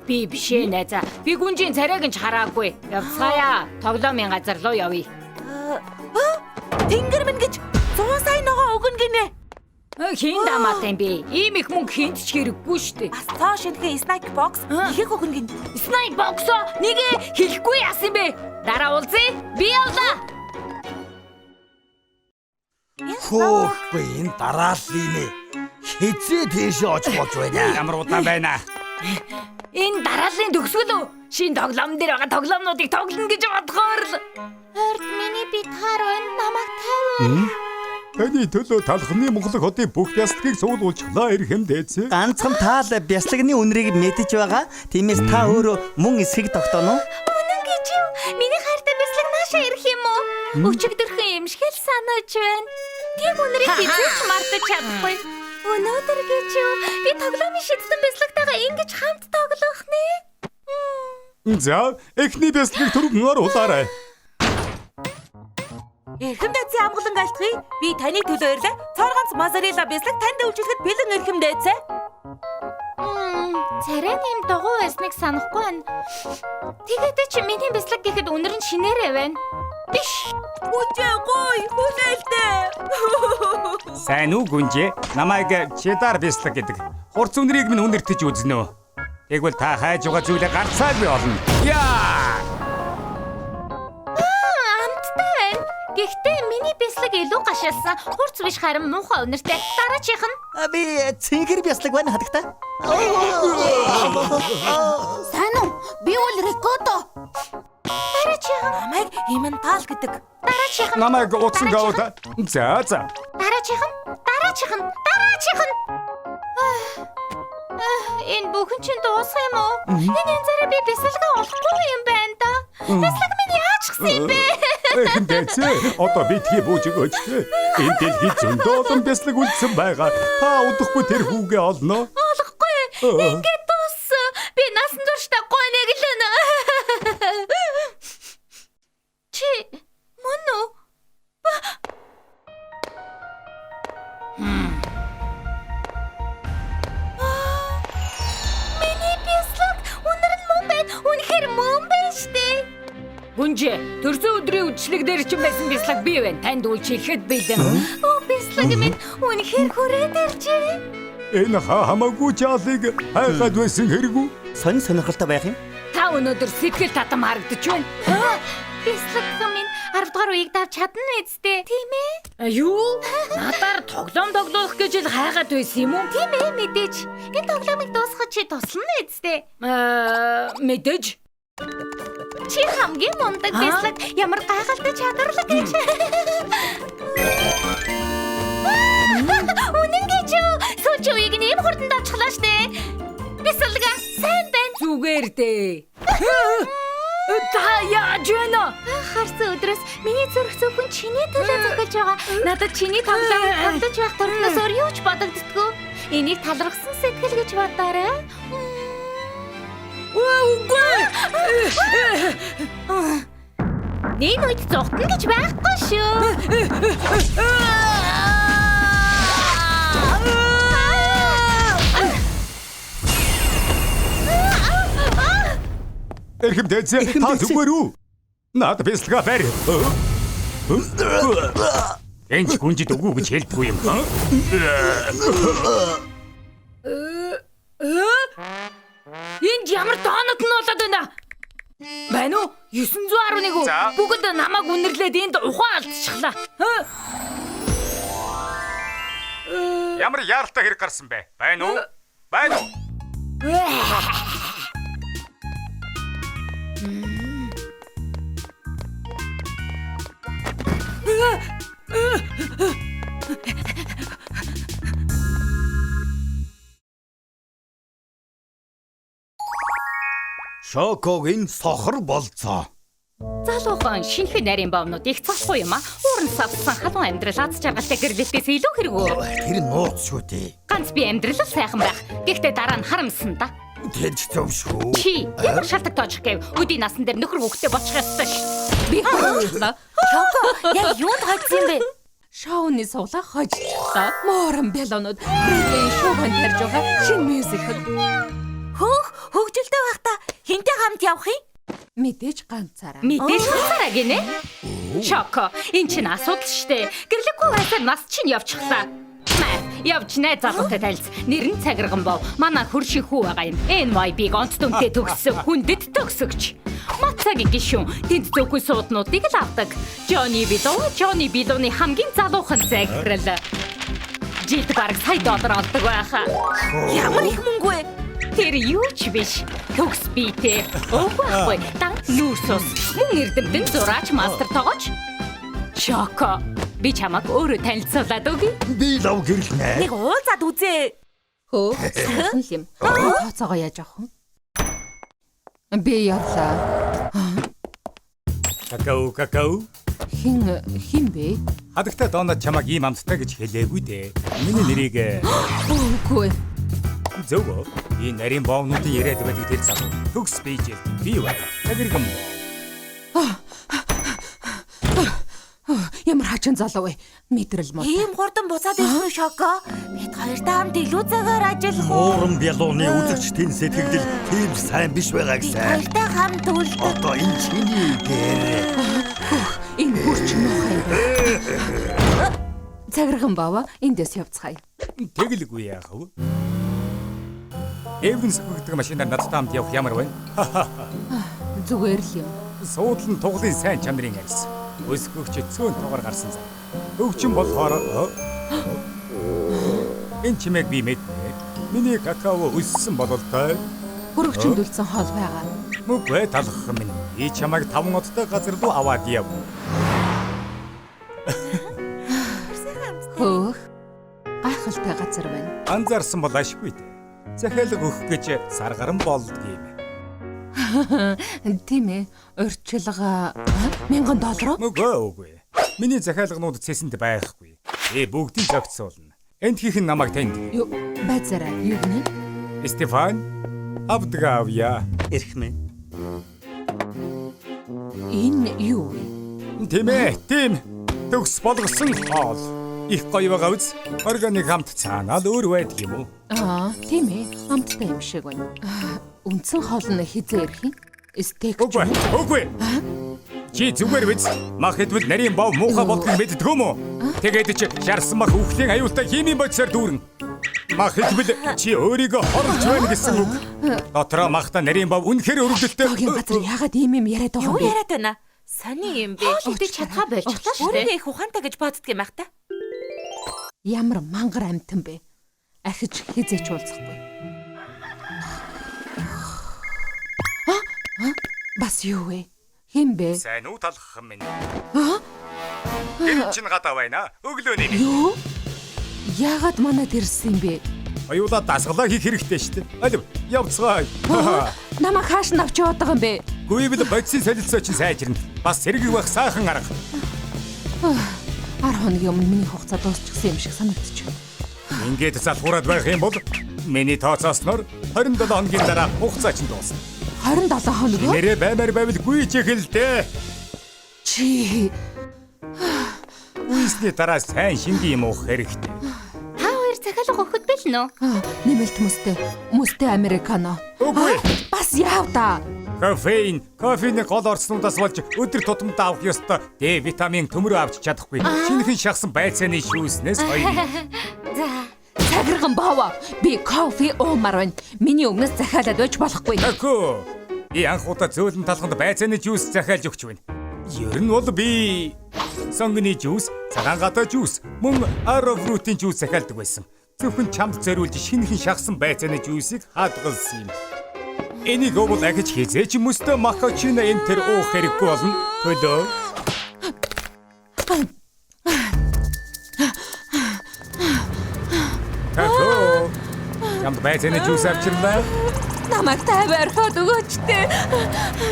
Би биш ээ найзаа. Би гүнжийн царайг нь ч хараагүй. Явцгаая. Тоглоомын газар руу явъя. Тэнгэр минь гэж 100 сая ногоо өгнө гинэ. Хин дамаатай би. Ийм их мөнгө хинт ч хэрэггүй штэ. Бас цоо шинхэн снайк бокс ихийг өгнө гинэ. Снайп боксо нэгэ хэлэхгүй яасан бэ? Дараа уулзъя. Би явлаа. хөөхгүй энэ дарааллын нэ. Хизээ тийшээ очих болж байна. Ямар удаан байна? Энэ дарааллын төгсгөл үү? Шинэ тоглоом дээр байгаа тоглоомнуудыг тоглоно гэж бодохоор л. Хорд миний бит хаар байна. Намайг тавиу. Таны төлөө талхны Монгол хотын бүх бясалгыг суулуулчихлаа эрхэмдээц. Ганцхан таал бяслагны үнэрийг мэдэж байгаа. Тиймээс та өөрөө мөн эсхийг тогтооно. Үнэн гэж юу? Миний хайртай бясалгак наашаа ирэх юм уу? Өчигдөрхөн юм шиг л санаж байна. Тийм үнэрийг хизээч мартаж чадахгүй. Өнөөдөр гэж юу? Би тоглоомын шидсэн бясалгатайгаа ингэж хамт тоглох нэ. За, эхний бясалгыг түргэн оруулаарай. Эрхэмдээцээ амгалан алтгий. Би таны төлөө ирлээ. Цорганц мазарила бяслаг танд үйлчлэхэд бэлэн эрхэмдээцээ. Царай нэм догоо байсныг санахгүй байна. Тэгээд чи миний бяслаг гэхэд үнэр нь шинээрээ байна. Биш. Үжээ гой хүлээлтээ. Сайн уу гүнжээ? Намайг чедар бяслаг гэдэг. Хурц үнэрийг минь үнэртэж үзнэ үү? Тэгвэл та хайж байгаа зүйлээ гарцааг би олно. Яа! Гэхдээ миний бяслаг илүү гашаалсан. Хурц биш харин муухай үнэртэй. Дараачих нь. Би цэнхэр бяслаг байна хатагтай. Сайн уу? Би бол Рикото. Дараачих нь. Намайг Иментал гэдэг. Дараачих нь. Намайг утсан гавда. За. Дараачих нь. Энэ бүхэн чинь дуусах юм уу? Энэ янзаараа би бясалгаа олохгүй юм байна да. Бясалга минь яачихсан юм бэ? Эрхэмдээц. Одоо битгий бууж өгөөч. Энэ дэлхийд зөндөө олон бяслаг үлдсэн байгаа. Та удахгүй тэр хүүгээ олно. Олохгүй. Ингээд дууссан. Би насан туршдаа гой нэглэнэ. Чи мөн үү? Миний бяслаг үнэр нь мөн байна. Үнэхээр мөн байна штэ. Гүнжээ, төрсөн өдрийн үдшилэг дээр ч байсан бяслаг би байна. Танд үйлчлэхэд бэлэн. Оо бяслаг минь үнэхээр хүрээд иржээ. Энэ хамаагүй чаалыг хайхад байсан хэрэггүй. Сонин сонирхолтой байх юм. Та өнөөдөр сэтгэл татам харагдаж байна. Бяслаг минь 10 дугаар үеийг давж чадна үсттэй. Тийм ээ? Юу? Надаар тоглоом тоглох гэж л хайгаад байсан юм уу? Тийм ээ, мэдээж. Энэ тоглоомыг дуусгах чи туслана үсттэй. Мэдээж. Чи хамгийн мундаг бяслаг. Ямар гайхалтай чадварлаг гэж. Үнэн гэж юу? Сүүлийн үеийг нэм хурдан давчихлаа штэ. Бяслага сайн байна. Зүгээр дээ. Та яаж байна? Харсан өдрөөс миний зүрх зөвхөн чиний төлөө зохиолж байгаа. Надад чиний тоглоом тоглож байх төрнөөс өөр юу ч бодогддгүй. Энийг талархсан сэтгэл гэж бодоорой. Үгүй. Нэг үед зогтно гэж байхгүй шүү. Эрхэм дэцэ та зүгээр үү? Наад бэлтгэ бэр. Энч гүнжид үгүй гэж хэлдэггүй юм. Энд ямар доонод нь болоод байна? Байна уу? 911 үү? Бүгд намайг үнэрлээд энд ухаан алдчихлаа. Ямар яаралтай хэрэг гарсан бэ? Байна уу? Байна уу? Шокогийн сохор болцоо. Залуухан шинэхэн нарийн бовнууд их цахгүй юм а. Уурн савсан халуун амьдрал аз жаргалтай гэрлэлтээс илүү хэрэггүй. Тэр нууц шүү дээ. Ганц би амьдрал сайхан байх. Гэхдээ дараа нь харамсан да. Тэр ч зөв шүү. Чи ямар шалтгаан тоочих гэв? Өдийн насан дээр нөхөр хүүхдээ бочих ёстой ш. Би хаачлаа. Шоко яг юунд хойцсон бэ? Шоуны суулаа хожчихлоо. Моорон бялонууд Брэдлийн шоунд тарж байгаа шинэ мюзикл. Хөгжилтэй байхдаа хинтэй хамт явах юм? Мэдээж ганцаараа. Мэдээж хацаараа гинэ. Шоко, энэ чинь асуудал штэ. Гэрлэггүй байсаар нас чинь явчихлаа. Явж найз залуутай танилц. Нэр нь Цагирган бов. Манай хөршийн хүү байгаа юм. NYB-г онц дүнтэй төгссөн хүндэт төгсөгч. Мацагийн гишүүн тэнд зөвхөн сууднуудыг л авдаг. Johnny Bilow-ны хамгийн залуухан захирал. Жилд бараг сая доллар олдог байхаа. Ямар их мөнгө вэ? Тэр юу ч биш. Төгс биетэй. Өөхгүй. Дан нүүрсус. Мөн эрдэмтэн зураач мастер тоогооч. Шоко. Би чамайг өөрөө танилцуулаад өгье. Би лав гэрлэнэ. Нэг уулзаад үзээ. Хөө, сайн л юм. Тооцоогоо яаж авах вэ? Би явлаа. Какао. Хин бэ? Хадагтай доонод чамайг ийм амттай гэж хэлээгүй дээ. Миний нэрийг Үгүй. зөв. Энэ нарийн боовнуудын яриад байдаг тэр залуу. Төгс бийжэл. Би бай. Цагирган. Ямар хачин залуу вэ? Мэдрэл мод. Ийм хурдан буцаад ирсэн үү Шоко? Бид хоёртай хамт илүү цагаар ажиллах уу? Ууран бялууны үзэгчдийн сэтгэгдэл тийм сайн биш байгаа гэсэн. Хоёртай хамт үлдэх. Одоо энэ чиний гэр. Энэ хурч мохай. Цагирган бава эндээс явцгаая. Тэгэлгүй яах вэ? Эвэнс бүгдэг машинаар надтай хамт явах ямар байна? Зүгээр л юм. Суудлын туглын сайн чанарын арьс. Өсгөгч цөөн тугаар гарсан зам. Өвчин болохоор энэ чимээг би мэднэ. Миний какао өссөн бололтой. Хөрөгчөнд үлдсэн хоол байгаа. Мөгөө талах минь. Би чамайг 5 ноттой газар руу аваад яв. Хөөх. Гайхалтай газар байна. Анзаарсан бол ашгүй дээ. Захиалга өгөх гэж саргаран болдгийм. Тийм ээ. Урьдчилгаа $1000. Мөгөө үгүй. Миний захиалганууд цэсэнд байхгүй. Бүгдийг зохицуулна. Энд хийх нь намайг танд. Юу байцаараа юу гэнэ? Стефан Абдгаавья. Эрхмээ. Энэ юу вэ? Тийм. Төгс болгосон хоол. Их гоё байгаа үз. Органик хамт цаанаа л өөр байдаг юм уу? Тийм ээ. Хамттай юм шиг байна. Үндсэн хоол нь хизээ ирэх юм? Стейк ч юм уу? Үгүй. Чи зүгээр биз? Мах хэдвэл нарийн бов муухай болдгийг мэддэг юм уу? Тэгээд чи шарсан мах үхлийн аюултай химийн бодисоор дүүрэн. Мах хэдвэл чи өөрийгөө хорлож байна гэсэн үг. Дотроо махта нарийн бов үнэхээр өрөвдөлттэй. Тогийн газар яагаад ийм яриад байгаа Юу юм бэ? яриад байна? Сони юм бэ? Тэгтээ чадхаа болчихлоо шүү Өөрөө дээ. их ухаантай гэж боддөг юм байх та. Ямар мангар амтан бэ? Ахиж хизээч уулзахгүй. Бас юу вэ? Хин бэ? Сайн уу талах минь. Тэр чин гадаа байна. Өглөөний. Юу? Яагаад манад ирсэн юм бэ? Аюулаа дасгалаа хийх хэрэгтэй шүү дээ. Алив, явцгаая. Намайг хааш нь авч яваад байгаа юм бэ? Гүйвэл бодисын солилцоо чинь сайжирна. Бас сэргийг байх сайхан арга. 10 хоногийн өмнө миний хугацаа дуусчихсан юм шиг санагдчих. Ингээд залхуураад байх юм бол миний тооцоосноор 27 хоногийн дараа хугацаа чинь дуусна. 27 хоног уу? Нэрээ баймаар байвал гүйж эхэлдэ. Чи Үйсний дараа сайн шингийн юм уух хэрэгтэй. Та хоёр захиалга өгөх бэл нөө. нэмэлт мөстэй американо. Үгүй. Бас яав та. Кофений гол орцнуудаас болж өдөр тутамдаа авах ёстой Д витамин төмөр авч чадахгүй. Шинэхэн шахсан байцааны шүүснээс хоёр. За. Цагирган баава. Би кофе уумаар байна. Миний өмнөөс захиалаад байж болохгүй. Тако. И анхудаа зөөлөн талханд байцааны жуус захиалж өгч байна. Ер нь бол би сонгоны жуус, цагаан гадаа жуус, мөн ароврутын жуус захиалдаг байсан. Зөвхөн чамд зориулж шинэхэн шахсан байцааны жуусыг хадгалсан юм. Энийг бол ахиж хизээч мөстө макачино энтер уух хэрэггүй болно. Төлөө. Тако. Чамд байцааны жуус авчирлаа. Намайг тавиархаад өгөөч тээ.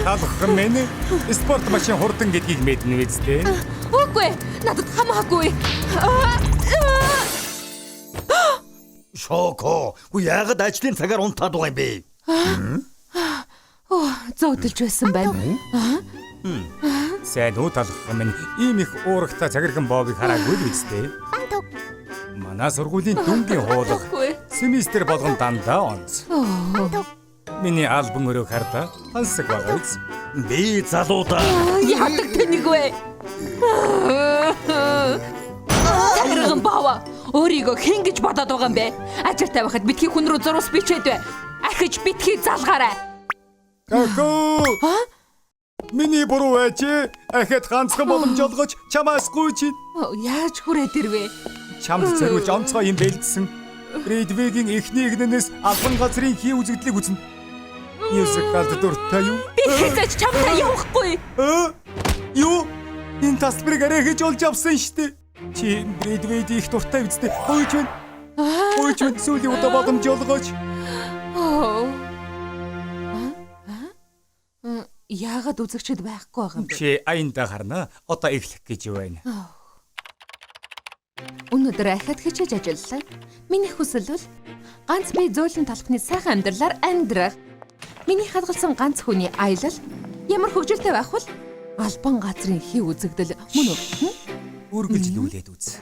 Талхан минь спорт машин хурдан гэдгийг мэднэ үстэй. Үгүй. Надад хамаагүй. Шоко. Уу яагаад ажлын цагаар унтаад байгаа юм бэ? Зодолж байсан байна. Сайн уу талхан минь ийм их уурахта цагирган боовыг хараагүй л үстэй. Манай сургуулийн дүнгийн хуулга Үгүй. семестр болгон дандаа онц. Миний альбом өрөө хардаа хансаг байгаа үз. Би залуудаа. Яадаг тэнийг вэ? Цагирган баава. Өөрийгөө хэн гэж бодоод байгаа юм бэ? Ажилтай байхад битгий хүн рүү зурус бичээд бай. Ахиж битгий залгаарай. Тако. Миний буруу байж ахад ганцхан боломж олгож чамаас гүйч. Яаж хүрээд ирвэ? Чамд зориулж онцгой юм бэлдсэн. Редвигийн эхний игнэнээс албан газрын хий үзэгдлийг үзнэ. Мюзикалд дуртай юу? Би хэзээ чамтай явахгүй. Юу? Энэ тасбарыг арай хийж олж авсан штэ. Чи Редвид их дуртай үстэй. Хойч байна. Хойч байна. Сүүлийн удаа боломж олгооч. Яагаад үзэгчд байхгүй байгаа юм бэ? Чи аянда харна. Одоо эхлэх гэж байна. Өнөөдөр ахад хичээж ажиллалаа. Миний хүсэл бол ганц би зөөлөн талхны сайхан амьдралаар амьдрах. Миний хадгалсан ганц хүний аялал ямар хөвгөлтэй байх вэ? Албан газрын хий үзэгдэл мөн үү? Үргэлжлүүлээд үз.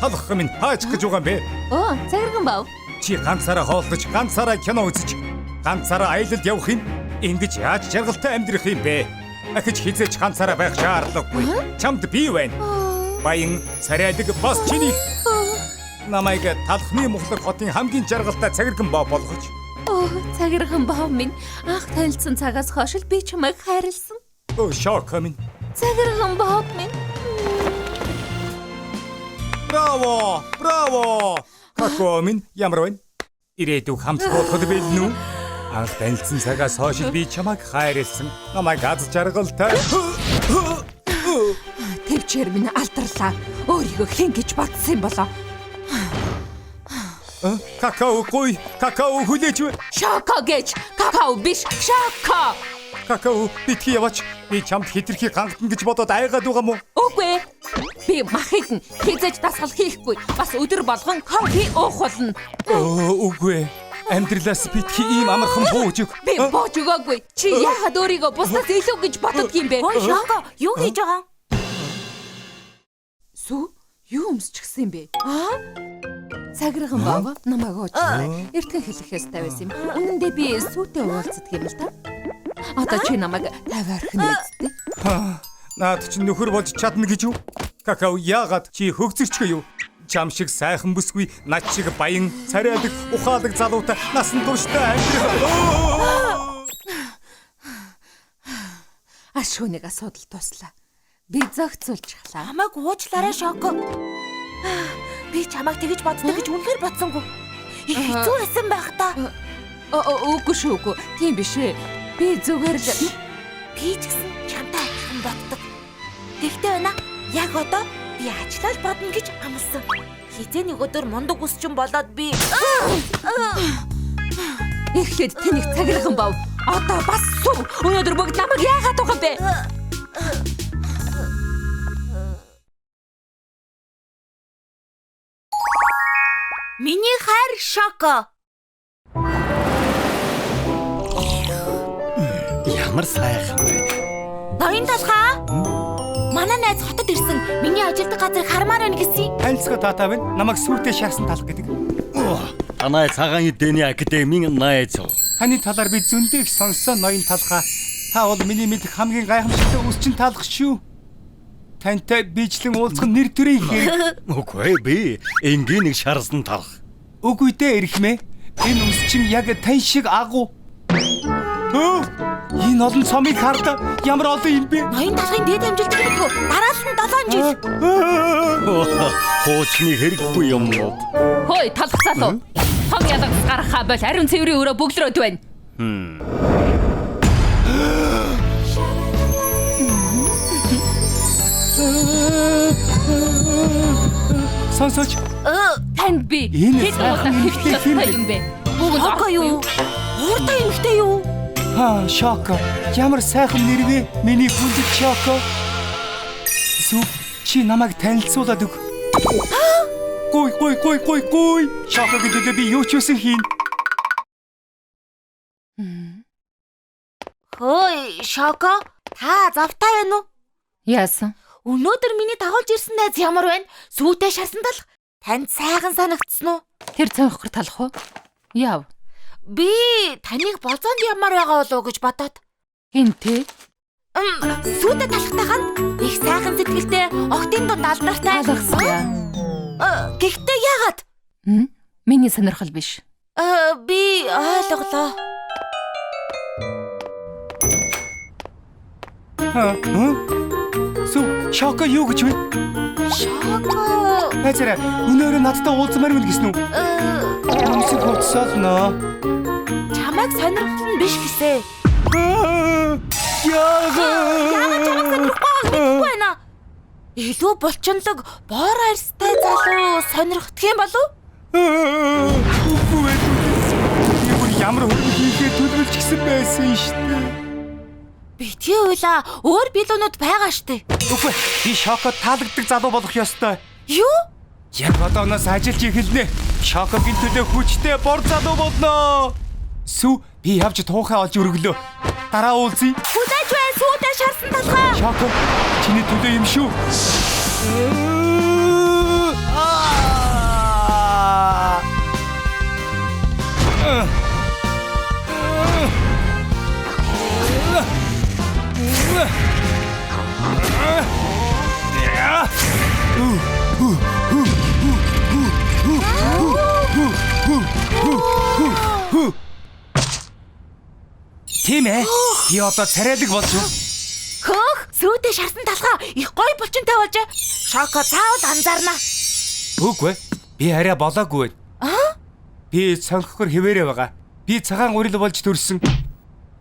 Талхах минь хаач гэж байгаа юм бэ? Оо, цагирган бав. Чи ганцаараа хооллож, ганцаараа кино үзэж, ганцаараа аялалд явах юм. Ингэж яаж жаргалтай амьдрах юм бэ? Ахиж хизээч ганцаараа байх шаардлагагүй. Чамд би байна. Баян царайдаг бас чиний. Намайг талхны мухлаг хотын хамгийн жаргалтай цагирган боо болгож. Оо, цагирган бав минь анх танилцсан цагаас хойш л би чамайг хайрлсан. Оо, шок минь. Цагирган бав минь. Браво! Браво! Како минь ямар байна? Ирээдүг хамт болоход билнү? Анх танилцсан цагаас хойш би чамайг хайрлсан. Намайг аз жаргалтай. Тэвчээр минь алдарлаа. Өөрийгөө хэн гэж бодсон юм болоо? Какао гой, какао хүлээж. Шоко гэж. Какао биш, шоко. Какао битгий яваач. Би чамд хитрхи гангатна гэж бодоод айгаад байгаа мó? Үгүй. Би махыг хизээж дасгал хийхгүй. Бас өдөр болгон кофе уух болно. Үгүй. Амьдралаас битгий ийм амархан бууж өг. Би бууж өгөөгүй. Чи яагаад өөрийгөө бусдаас илүү гэж боддог юм бэ? Ой, Шоко, юу хийж байгаа? Сүү? Юу өмсчихсэн юм бэ? Цагирган баава намайг уучлаарай. Эртхэн хэлэх ёстой байсан юм. Үнэн дээр би сүүтэй уулздаг юм л та. Одоо чи намайг тавиарх нь үсттэй. Наад чи нөхөр болж чадна гэж юу? Какао яагаад чи хөгзөрчгүй юу? Чам шиг сайхан бүсгүй, над шиг баян, царайдаг, ухаалаг залуутай насан турштай амьдрах. Ашхууныг асуудал туслаа. Би зохицуулж хлаа. Намайг уучлаарай, Шоко. Би чамайг тэгэж боддог гэж үнэхээр бодсонгүй. Хэцүү байсан байх та. Үгүй шүү, үгүй. Тийм биш ээ. Би зүгээр л Би ч гэсэн чамтай адилхан боддог. Тэгтээ байна. Яг одоо би ажиллаж бодно гэж амласан. Хизээ нэг өдөр мундаг үсчин болоод би эхлээд тэнийг цагирган бав Одоо бас сүв. Өнөөдөр бүгд намайг яагаад байгаа бэ? Миний хайр Шоко. Ямар сайхан бэ. Ноён талхаа. Манай найз хотод ирсэн. Миний ажилтг газрыг хармаар байна гэсэн. Танилцгаа таатаа байна. Намайг сүйтэй шаасан талх гэдэг. Танай цагаан эдэний академийн найз. Таны талаар би зөндөө их сонссон ноён талхаа. Та бол миний мэдих хамгийн гайхамшигтай үсчин талх шүү. Тантай бичлэн уулзах нэр төрийн хээ. Үгүй би энгийн нэг шарсан талх. Үгүй дээ эрхмээ. Энэ үсчин яг тань шиг агуу. Энэ олон цомыг хардаа ямар олон юм бэ? Ноён талхын дээд амжилт гэдэггүй. Дараас нь 7 жил. Хоочны хэрэггүй юм уу? Хөөе, талх залуу. Том ядагс гаргахаа бол ариун цэврийн өрөө бөглөрөөд байна. Сонсооч. Танд би Энэ хэд удаа сайхан хэлсэн юм бэ? юм бэ? Шоко юу? Ууртай эмхтэй юу? Шоко. Ямар сайхан нэрвэ? Миний хүндэт Шоко. Сүв чи намайг танилцуулаад өг. Гой. Шокогийн төлөө би юу ч үсэн хийн. Хөөе, Шоко. Та завтай байна уу? Яасан? Өнөөдөр миний дагуулж ирсэн найз ямар байна? Сүйтэй шарсан талх. Танд сайхан санагдсан уу? Тэр цонхор талах уу? Яв. Би таныг болзоонд ямар байгаа болов уу гэж бодоод. Хин тэ? Сүйтэй талхтайхан их сайхан сэтгэлтэй, октын дунд алдартай. Алгасан. Гэхдээ яагаад? Миний сонирхол биш. Би ойлголоо. Сүв Шоко юу гэж вэ? Шоко. Хайцараа өнөөрөө надтай уулзмаар байна гэсэн үү? Өмсөг хоцсоолно. Чамайг сонирхол нь биш гэсэ. Яагаад чамайг сонирхгүй гэдэггүй байна. Илүү булчинлаг, боор арьстай залуу сонирхдох юм болов? Үгүй ээ. Би бүр ямар хөрөнгө хийхээ төлөвлөж гисэн байсан шүү дээ. Битгий уйлаа. Өөр билүүнүүд байгаа штэ. Үгүй. Би Шокод таалагддаг залуу болох ёстой. Юу? Яг одооноос ажиллаж эхэлнэ. Шокогийн төлөө хүчтэй бор залуу болно. Сүв би явж туухай олж өргөлөө. Дараа уулзъя. Хүлээж бай, сүйтэй шарсан талхаа. Шоко чиний төлөө юм шүү. Тийм ээ. Би одоо царайлаг болж байна. Хөөх, сүйтэй шарсан талхаа их гоё булчинтай болж. Шоко цаавал анзаарна. Үгүй. Би арай болоогүй байна. Би цонхгор хിവэрэ байгаа. Би цагаан урил болж төрсөн.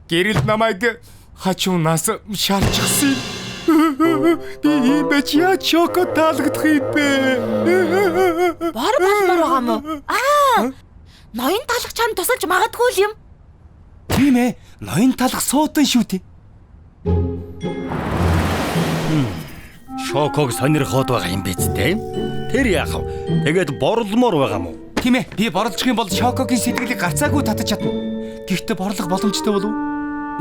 Гэрэл намайг хачуунаас шалчихсан. Би имэж яа Шоко таалагдах юм бэ? Бор болмоор байгаа мó. Ноён талх чам тусалж магадгүй л юм. Тийм ээ. Ноён талх суудан шүү дээ. Шоког сонирхоод байгаа юм биз дээ. Тэр яах вэ? Тэгээд борломоор байгаа мó? Тийм ээ. Би борлох юм бол Шокогийн сэтгэлийг гарцаагүй татаж чадна. Гэхдээ борлох боломжтой болов уу?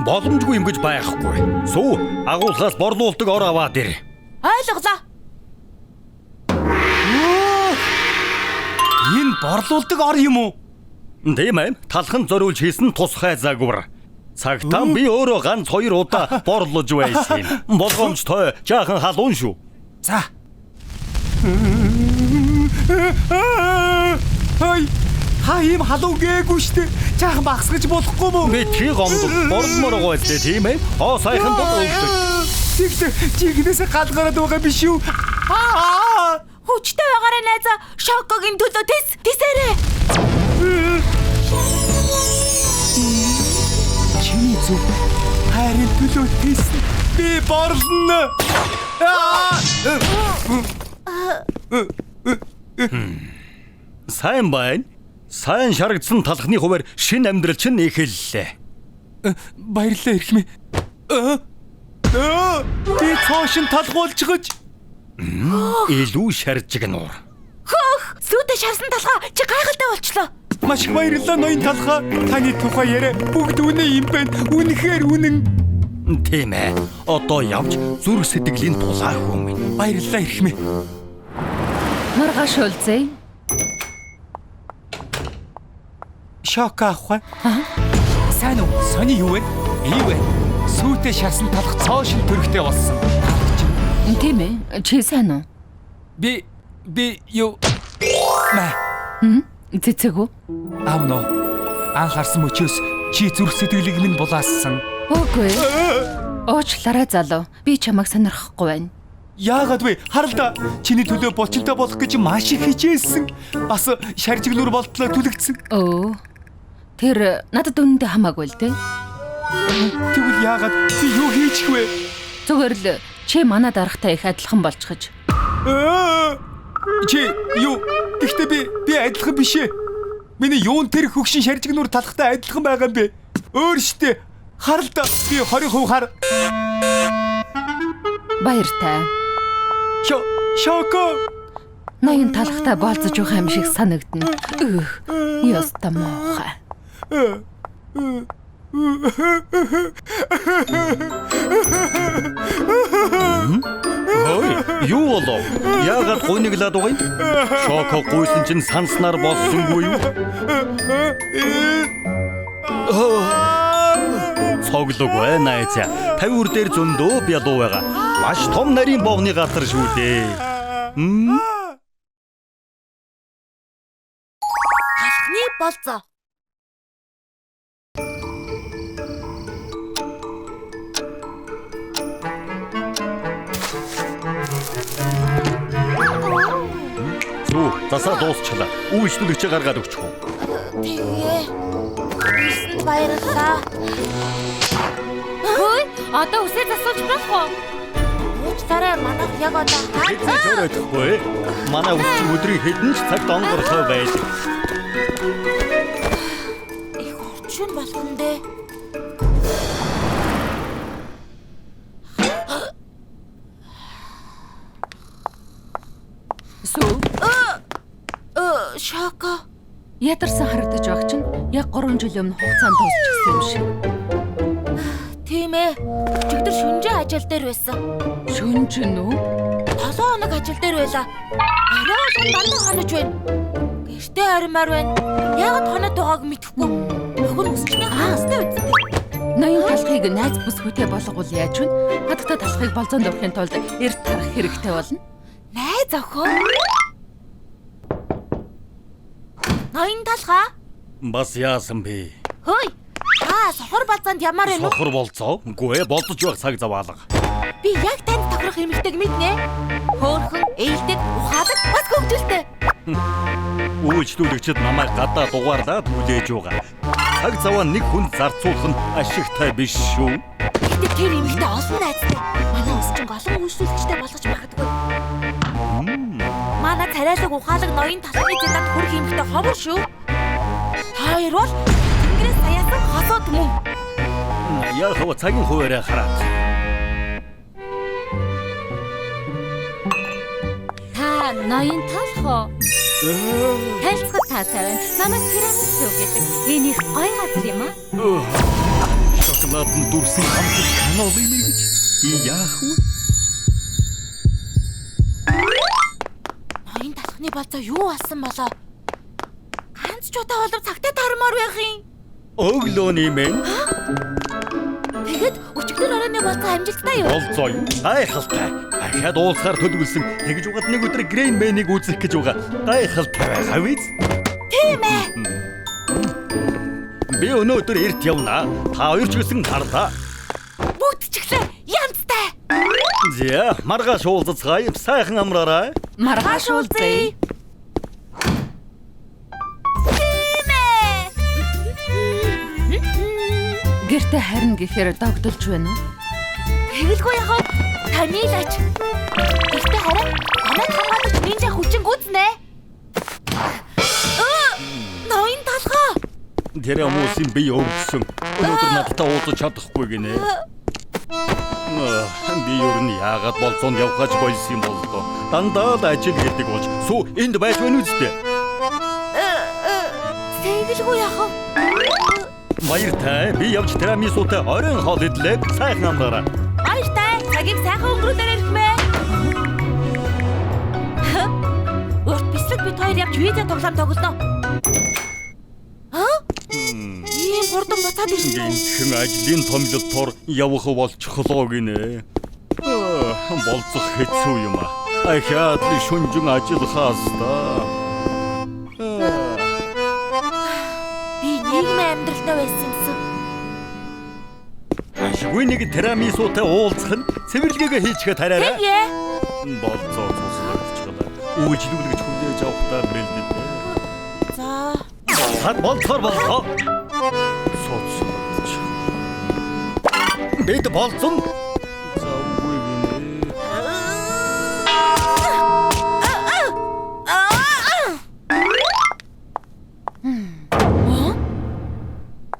Боломжгүй юм гэж байхгүй. Сүү агуулгаас борлуулдаг ор аваад ир. Ойлголоо. Энэ борлуулдаг ор юм уу? Тийм ээ. Талхан зориулж хийсэн тусгай загвар. Цагтаа би өөрөө ганц 2 удаа борлож байсан юм. Болгоомжтой жаахан халуун шүү. За. Хай. Хаим халуун гээгүй штэ. Жаахан багсгаж болохгүй мүү? Би чи гомдол борломоор байгаа үстэй тийм ээ. Сайхан бол өвдөг. Тэгтээ чигнээс галгараад байгаа биш үү? Хүчтэй байгаарай найзаа. Шокогийн төлөө тисээрээ. Чиний зүг хайрын төлөө тийсэн. Би борлоно. Сайн байна. Сайн шаргадсан талхны хуваар шинэ амьдрал чинь эхэллээ. Баярлалаа эрхмээ. Би цоошин талгуулж гэж. Илүү шаржиг нуур. Сүйдэ шарсан талхаа чи гайхалтай болчлоо. Маш их баярлалаа ноён талхаа. Таны тухай яриа бүгд үнэн юм байна. Үнэхээр үнэн. Тийм ээ. Одоо явж зүрх сэтгэлийн тулаа хүмүн. Баярлалаа эрхмээ. Маргааш уулзъя. Шок авах. Сайн уу? Сони юу вэ? Ийм вэ? Сүйтэй шарсан талх цоошин төрхтэй болсон. Тийм ээ. Чи сайн уу? Би юу маа Цэцэг үү? аавно анхаарсан мөчөөс чи зүрх сэтгэлийг минь булаасан. Үгүй. Уучлаарай залуу. Би чамайг сонирхохгүй байна. Яагаад вэ? Харалда чиний төлөө булчинтай болох гэж маш их хичээсэн. Бас шаржиглуур болтлоо түлэгдсэн. Өө. Тэр надад үнэндээ хамаагүй л дээ. Тэгвэл яагаад би юу хийчих вэ? Зүгээр л чи манай даргатай их адилхан болчихж. Чи юу? Гэхдээ би адилхан биш ээ. Миний юун тэр хөгшин шаржигнуур талхтай адилхан байгаа юм бэ? Өөр штэ. Харалда би 20% хар. Баяртай. Шоко. Ноён талхтай болцож байгаа юм шиг санагдана. Яста муухай. Ой, юу болов? Яагаад гуйнаглаад байгаа юм? Шоко гуйсан чинь санснаар болсонгүй юу? Цоглог бай найзаа. 50 дээр зөндөө бялуу байгаа. Маш том нарийн бовны гатар шүү дээ. Талхны болцоо. Зүг, засаа дуусчлаа. Үйлчлүүлэгч гаргаад өгчих үү? Тэгээ. Ирсэнд баярлалаа. Хөөе, одоо үсээ засуулж болох уу? Уучлаарай манайх яг одоо Хэзээ ч өрөөхгүй. Манай үсч өдрийн хэдэн ч цагт онгорлоо байдаг. их орчин болгон дээ. Сүү. Шоко. Ядарсан харагдаж байгаа чинь яг 3 жил өмнө хугацаанд дуусчихсан юм шиг. Тийм ээ. Өчигдөр шүнжээ ажил дээр байсан. Шүнжин үү? 7 хоног ажил дээр байлаа. Арай олон дандаа хонож байна. Гэртээ аримаар байна. Яг хоноод байгааг мэдэхгүй. Нөхөр өсчний хаастай үздэй. Ноён талхыг найз бүсгүйтэй болгоул яаж вэ? Хатагтай талхыг болзоонд өрхийн тулд эрт тарах хэрэгтэй болно. Найз охин. Ноён талхаа. Бас яасан бэ? Хөөе. Сохор балзаанд ямар вэ? Сохор болцоо. Үгүй ээ, болцож байх цаг заваалга. Би яг танд тохирох эмэгтэйг мэднэ. Хөөрхөн, ээлдэг, ухаалаг, бас хөвгөлтэй. Үйлчлүүлэгчид намайг гадаа дугаарлаад хүлээж байгаа. Цаг заваа нэг хүнд зарцуулах нь ашигтай биш шүү. Гэтэ тэр эмэгтэй олон найзтай. Манай өсчин голон үйлчлүүлэгчтэй болгож магадгүй. Манай царайлаг ухаалаг ноён талхны зэнанд хүрэх эмэгтэй ховор шүү. Хоёр бол Тэнгэрээс саяасан хосоод мөн. Яг хөө цагийн хуваараа хараад. Та ноён талхоо. Тайлцгад таацаа байна. Намайг тирамису гэдэг. Энэ их гоё газар юм аа. Шоколад нь дүрсэн хамт канолын мэрэгч. Би яах вэ? Ноён талхны болцоо юу болсон болоо? Ганц ч удаа болов цагтаа тармаар байх юм. Өглөөний мэн Тэгэд өчигдөр оройны болцоо амжилттай юу? болцоо юу? Гайхалтай. Ахаад уулзахаар төлөвлөсөн. Тэгж угад нэг өдөр Грейн Мэнийг үзэх гэж байгаа. Гайхалтай байгаа биз? Тийм ээ. Би өнөөдөр эрт явна. Та хоёр ч гэсэн гарлаа. Бүгд ч ихлэ янзтай. Зя, маргааш уулзцгаая. Сайхан амраарай. Маргааш уулзъя. Гэртээ харин гэхээр догдолж байна уу? Тэгэлгүй яхав. Таны л ач. Гэртээ хараа. Намайг хамгаалж нинжа хүчин гүйцнэ. Ноён талхаа. Тирамисын би өвдсөн. Өнөөдөр надтай уулзах чадахгүй гинэ. Би юу н яагаад болцоонд явхаж болсон юм бол доо. Дандаа л ажил гэдэг болж сүү энд байж байна үстэй. Тэгэлгүй яах вэ? Баяртай. Би явж тирамисутай оройн хоол идлээ. Сайхан амраарай. Баяртай. Цагийг сайхан өнгөрүүлээрэй гэмэ. Урт бислэг бид хоёр явж видео тоглоом тоглоно. Ийм хурдан буцаад ирсэн үү? Гинхэн ажлын томилолтоор явах болчихлоо гинэ. Болцох хэцүү юм аа. Ахаад л шүнжин ажиллахаас та. Би нийгмийн амьдралтай байсан юмсан. Ашгүй нэг тирамисутай уулзах нь цэвэрлэгээ хийчихэ тараарай. Тэгэ. Болцоо цуслагдчихлаа. Үйлчлүүлэгч хүлээж авахтаа бэлдээ. За. Хад болцоор болцоо. Цуслагдчих. Бид болцсон. За үгүй гинэ.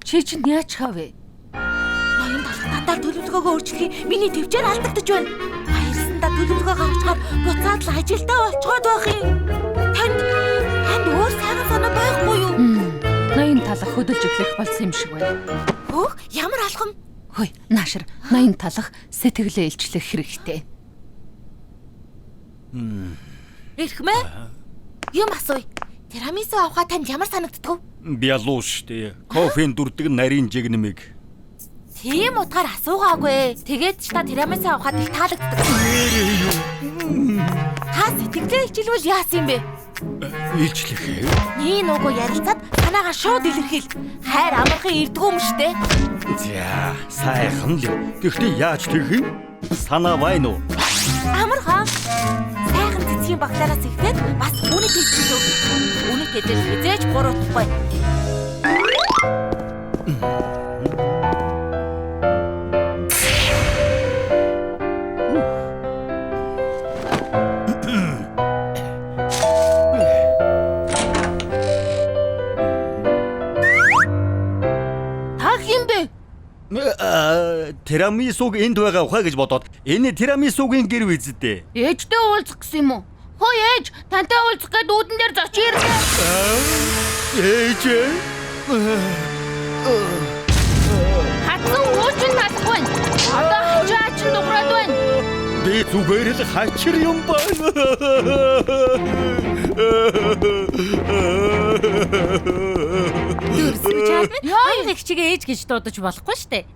Чи чинь яаж хавэ? Ноён талхтандаа төлөвлөгөөгөө өөрчлөхий миний төвчээр алдагдаж байна. Баярлсандаа төлөвлөгөө гаргахаар буцаад л ажилдаа болцоод байх юм. Танд өөр сайхан санаа байхгүй юу? Ноён талах хөдөлж эхлэх болсон юм шиг байна. Хөөх, ямар алхам? Хөөе, наашир. Ноён талах сэтгэлээ илчлэх хэрэгтэй. Ирхмэ? Юм асууя. Тирамису авахаа танд ямар санагддаг вэ? Бялуу штэ. Кофеин дүрдэг нарийн жигнэмиг. Тийм утгаар асуугаагүй. Тэгээд ч та тирамису авахад их таалагддаг. Та сэтгэлээ хичээлвэл яасан юм бэ? Илчлэх. Nii нугу ярилцаад санаагаа шууд илэрхийл. Хайр амархан ирдэг юм штэ. За, сайхан л. Гэхдээ яаж тэгэх юм? Санаа байна уу? Амархан. Сайхан цэцгийн баглаараас ихтэй бас үнэт хэлчихлөө. Үнэт гэдэл хизээж буруутахгүй. Тирамисуг энд байгаа ухаа гэж бодоод энэ тирамисугийн гэр визтэй. Ээжтэй уулзах гэсэн юм уу? Хөөе ээж, тантай уулзах гээд үүдэн дээр зочих ирлээ. Ээж. Хатсан уучин талахгүй. Одоо хачаач дуграад байна. Би зүгээр л хачир юм байна. Дүрсгэж яа их чигээ ээж гэж дуудаж болохгүй штэ.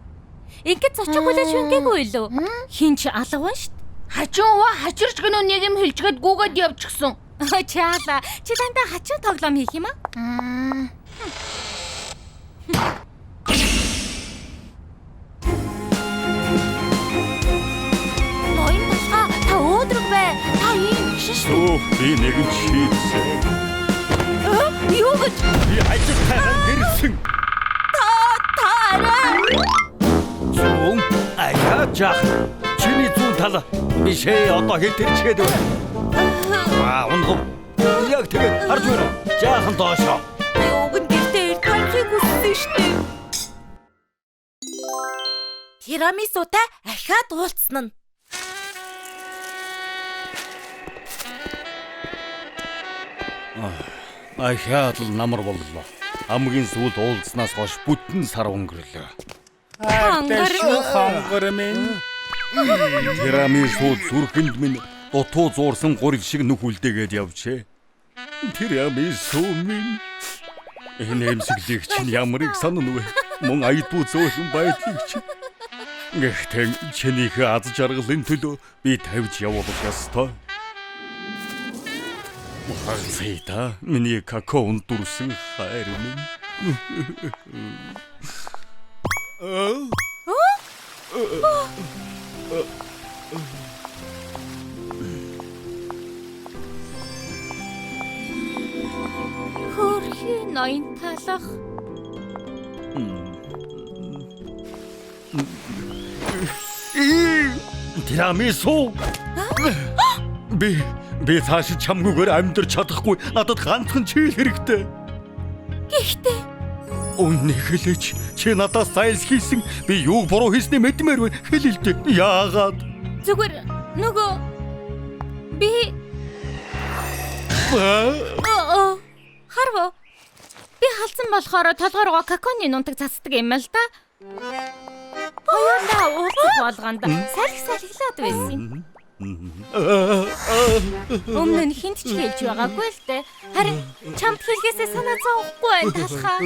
Ингээд зочих хүлээж үнгээгүй лөө. Хин ч алга байна штэ. Хачууга хачирч гэнэ нэг юм хэлчихэд гүгээд явчихсан. Чаала. Чи дандаа хачин тоглоом хийх юм аа? Ноён талхаа та өөдрөг бай. Та ийм шиш. Оо, би нэгэн шийдсэн. Юу гэж? Би ажилтай гэрсэн. Таараа. Зүүн аяажах. Чиний зүүн тал бишээ одоо хэтэрчгээд байна. Унгав. Яг тэгээд харж байна. Жаахан доошоо. Юуг нь гэртээ ирэх хайхыг хүссэн штэ. Тирамисутай ахаад уулзсан нь. Ахаад л намар боллоо. Хамгийн сүүлд уулзнаас хойш бүтэн сар өнгөрлөө. Хонгор минь. Тирамису зүрхэнд минь дутуу зуурсан гурил шиг нүх үлдээгээд явжээ. Тирамису минь. Энэ эмсэглийг чинь ямар их санана вэ? Мөн айдуу зөөлөн байдлыг чинь. Гэхдээ чинийхээ аз жаргалын төлөө би тавьж явуулах ёстой. Махалцайта миний какаон дүрсэн хайр минь. Хөрхи ноён талах. Тирамису. Би цааш чамгүйгээр амьдарч чадахгүй. Надад ганцхан чийл хэрэгтэй. Гэхдээ Үннийг хэлээч. Чи надаас зайлс хийсэн. Би юуг буруу хийснээ мэдмээр байна. Хэл л дээ. Яагаад? Зүгээр нөгөө би харав. Би халдсан болохоор толгоороо коконы нунтаг цацдаг юм л да. Хоёулаа уулзах болгонд салхилаад байсан. Өмнө нь хинт ч хэлж байгаагүй л дээ. Харин чамд хэлгээсээ санаа зовхгүй байна талхаа.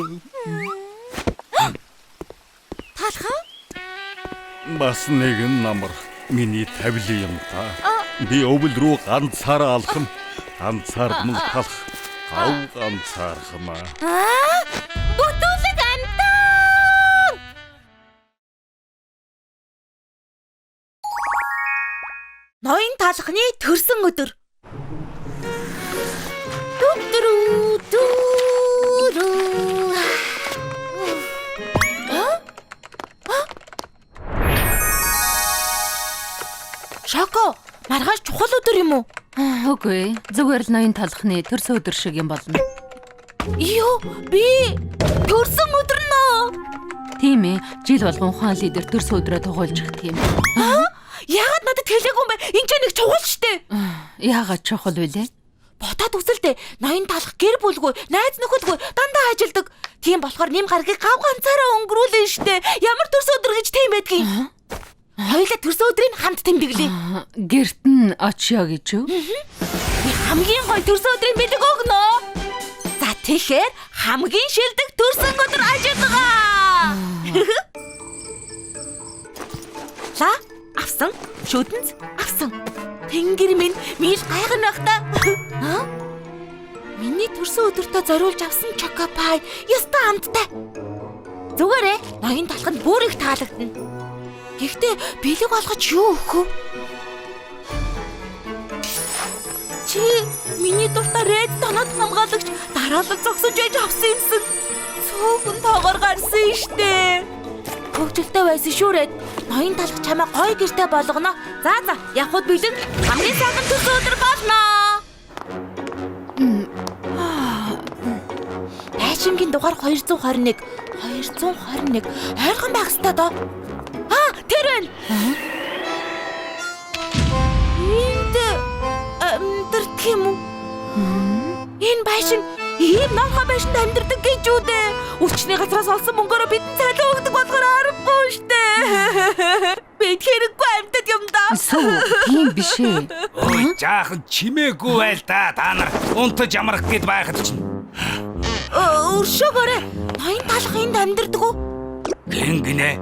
Талхаа? Бас нэгэн намар миний тавилын юм та. Би өвөл рүү ганцаараа алхам. Ганцаар мөн талах. Гав ганцаархмаа. Бүтүүлэг амтан! Ноён талхны төрсөн өдөр. Дүрүү дүрүү. Шоко, маргааш чухал өдөр юм уу? Үгүй, зүгээр л ноён талхны төрсөн өдөр шиг юм болно. Юу, би төрсөн өдөр нөө. Тийм ээ, жил болгон ухаан лидер төрсөн өдрөө тухайлж ихт юм. Яагаад надад хэлээгүй юм бэ? Энд ч нэг чухал штэ. Яагаад чухал вүлээ? Бодоод үзэлдэ. Ноён талх гэр бүлгүй, найз нөхөдгүй дандаа ажилдаг. Тийм болохоор нэм гаргийг гав ганцаараа өнгөрүүлэн штэ. Ямар төрсөн өдөр гэж тийм байдгийг. Хоёулаа төрсөн өдрийг хамт тэмдэглэе. Гэрт нь очио гэж юу? Би хамгийн гоё төрсөн өдрийн бэлэг өгнө. За тэгэхээр хамгийн шилдэг төрсөн өдөр ажиллагаа. За, авсан. Шүдэнц авсан. Тэнгэр минь мил гайхнах та. Миний төрсөн өдөртөө зориулж авсан чокопай яста амттай. Зүгээрээ ноён талханд бүр их таалагдана. Гэхдээ бэлэг болгож юу өгөх вэ? Чи миний дуртай ред донод хамгаалагч дараалал зогсож байж авсан юмсан. Цөөхөн тоогоор гарсан штэ. Хөвгөлтэй байсан шүү ред. Ноён талх чамаа гоё гэртэй болгоно. За явхад бэлэг хамгийн сайхан төрсөн өдөр болно. Байшингийн дугаар 221. Ойрхон байх ёстой доо. Тэр байна. Энд амьдардаг юм уу? Энэ байшин ийм нохоо байшинд амьдардаг гэж үү дээ. Өчний газраас олсон мөнгөөрөө бидэн цайлаа өгдөг болохоор аргагүй штэ. Бид хэрэггүй амьтад юм да. Тийм биш ээ. Ой, жаахан чимээгүй байл та нар. Унтаж амрах гээд байхад чинь. Өршөөгөөрэй. Ноён талх энд амьдардаг уу? Гин гинэ.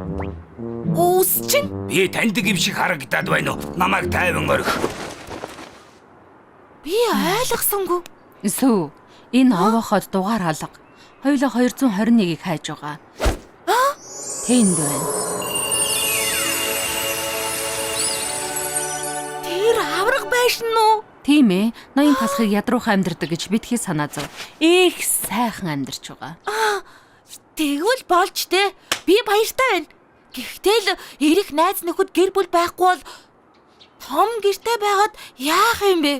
Үс чинь Би таньдаг юм шиг харагдаад байна уу? Намайг тайван орхи. би ойлгосонгүй. Сүү, энэ овооход дугаар алга. Хоёулаа 221-ийг хайж байгаа. Тэнд байна. Тэр авраг байшин уу? Тийм ээ, ноён талхыг ядруухан амьдардаг гэж битгий санаа зов. Их сайхан амьдарч байгаа. Тэгвэл болж дээ. Би баяртай байна. Гэхдээ л эрэх найз нөхөд гэр бүл байхгүй бол том гэртэй байгаад яах юм бэ?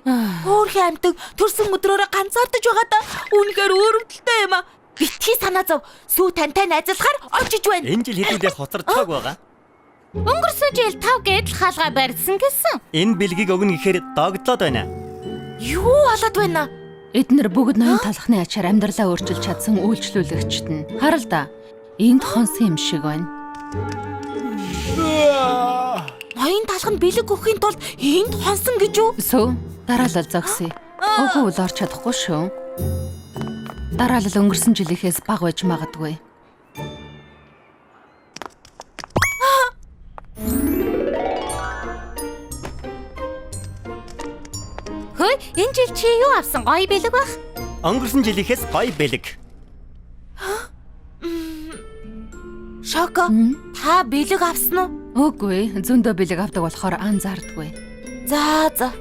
Хөөрхөн амьтаг төрсөн өдрөөрөө ганцаардаж байгаа да. Үнэхээр өөрөвдөлтэй юм а. Битгий санаа зов. Сүү тантай найзлахаар очиж байна. Энэ жил хэдүүлээ хоцорцоог байгаа. Өнгөрсөн жил 5 гэдэл хаалгаа барьсан гэсэн. Энэ бэлгийг өгнө гэхээр догдлоод байна. Юу болоод байна? Эднэр бүгд ноён талхны ачаар амьдралаа өөрчилж чадсан үйлчлүүлэгчд нь. Харал да. Энд хонсон юм шиг байна. Ноён талханд бэлэг өгөхийн тулд энд хонсон гэж үү? Сүү, дараалал зогсъё. Өгөөл орч чадахгүй шүү. Дараалал өнгөрсөн жилийнхээс бага байж магадгүй. Хөөе, энэ жил чи юу авсан? Гоё бэлэг бах. Өнгөрсөн жилийнхээс гоё бэлэг. Шоко, та бэлэг авсан уу? Үгүй, зөндөө бэлэг авдаг болохоор анзаардаггүй. За.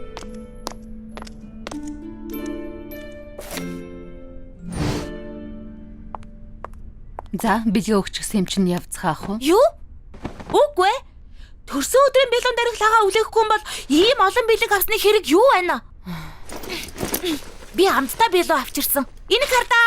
За, бэлгээ өгч гсэн юм чинь явцгаах уу? Юу? Үгүй ээ. Төрсөн өдрийн бэлэн дарихлагаа үлээхгүй юм бол ийм олон бэлэг авсны хэрэг юу байна? Би амттай бэлүү авчирсан. Энийг хар да.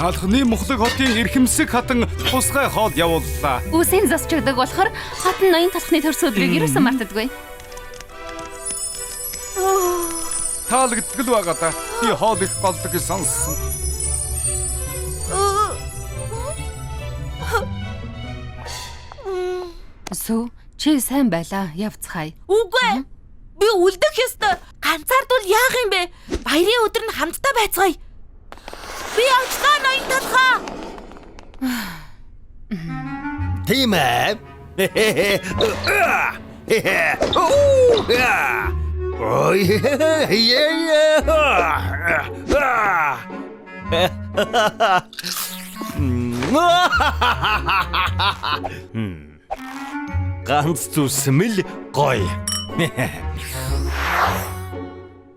Алхны мухлаг хотын эрхэмсэг хатан тусгай хоол явууллаа. Үсийн засчигдаг болохоор хатан ноён талхны төрс өдрийг ерөөсөн мартдаггүй. Таалагддаг л байгаа да. Би хоол их болдог гэж сонссон. Сүү, чи сайн байлаа. Явцгаая. Үгүй. Би үлдэх ёстой. Ганцаардвал яах юм бэ? Баярын өдөр нь хамтдаа байцгаая. Би явчлаа ноён талхаа. Тийм ээ. Ой. Ганц зүсмэл гоё.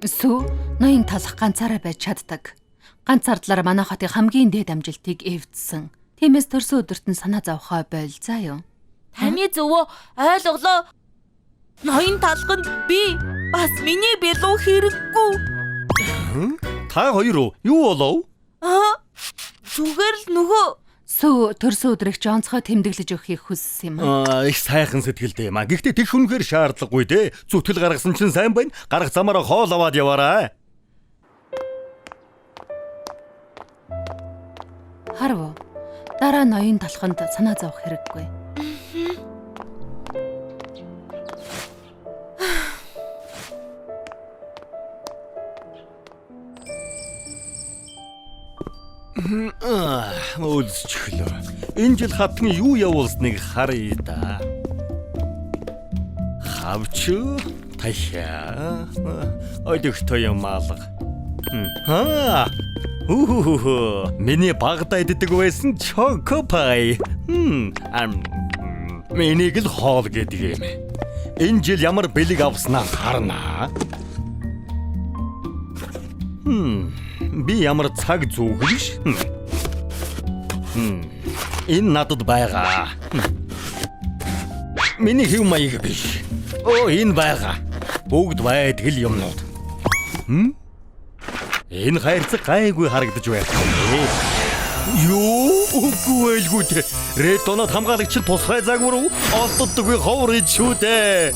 Сүү, ноён талх ганцаараа байж чаддаг. Ганцаардлаар манай хотын хамгийн дээд амжилтыг эвдсэн. Тиймээс төрсөн өдөрт нь санаа зовхоо бойл заа юу. Таны зөвөө ойлголоо. Ноён талханд би бас миний билүү хэрэггүй. Та хоёр юу болов? Зүгээр л нөгөө Сүү, төрсөн өдрийг ч онцгой тэмдэглэж өгөхийг хүссэн юм аа. Их сайхан сэтгэлтэй юм а. Гэхдээ тэг хүнхээр шаардлагагүй дээ. Зүтгэл гаргасан чинь сайн байна. Гарах замаараа хоол аваад яваарай. Харав уу? Дараа ноён талханд санаа зовох хэрэггүй. Өлсчлөө. Энэ жил хатны юу явуулсныг харъя да. Хавч тахя. Ойдогтой юм алга. Миний багтаа иддэг байсан чокопай. Миний л хоол гэдэг юм. Энэ жил ямар бэлэг авснаа харнаа. Би ямар цаг зүгэж? Энэ надад байгаа. Миний хэв маяг биш. Энэ байгаа. Бүгд байдаг л юмнууд. Энэ хайрцаг гайгүй харагдаж байна. Юу? Үгүй элгүй. Редонод хамгаалагч тусгай загвар олддоггүй ховор ичүү дээ.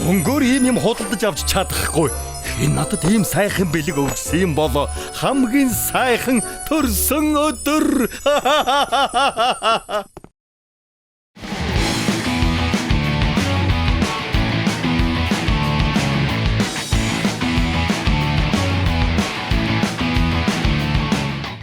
Өнгөөр юм худалдаж авч чадахгүй. Энэ надад ийм сайхан бэлэг өгсөн юм болоо хамгийн сайхан төрсөн өдөр.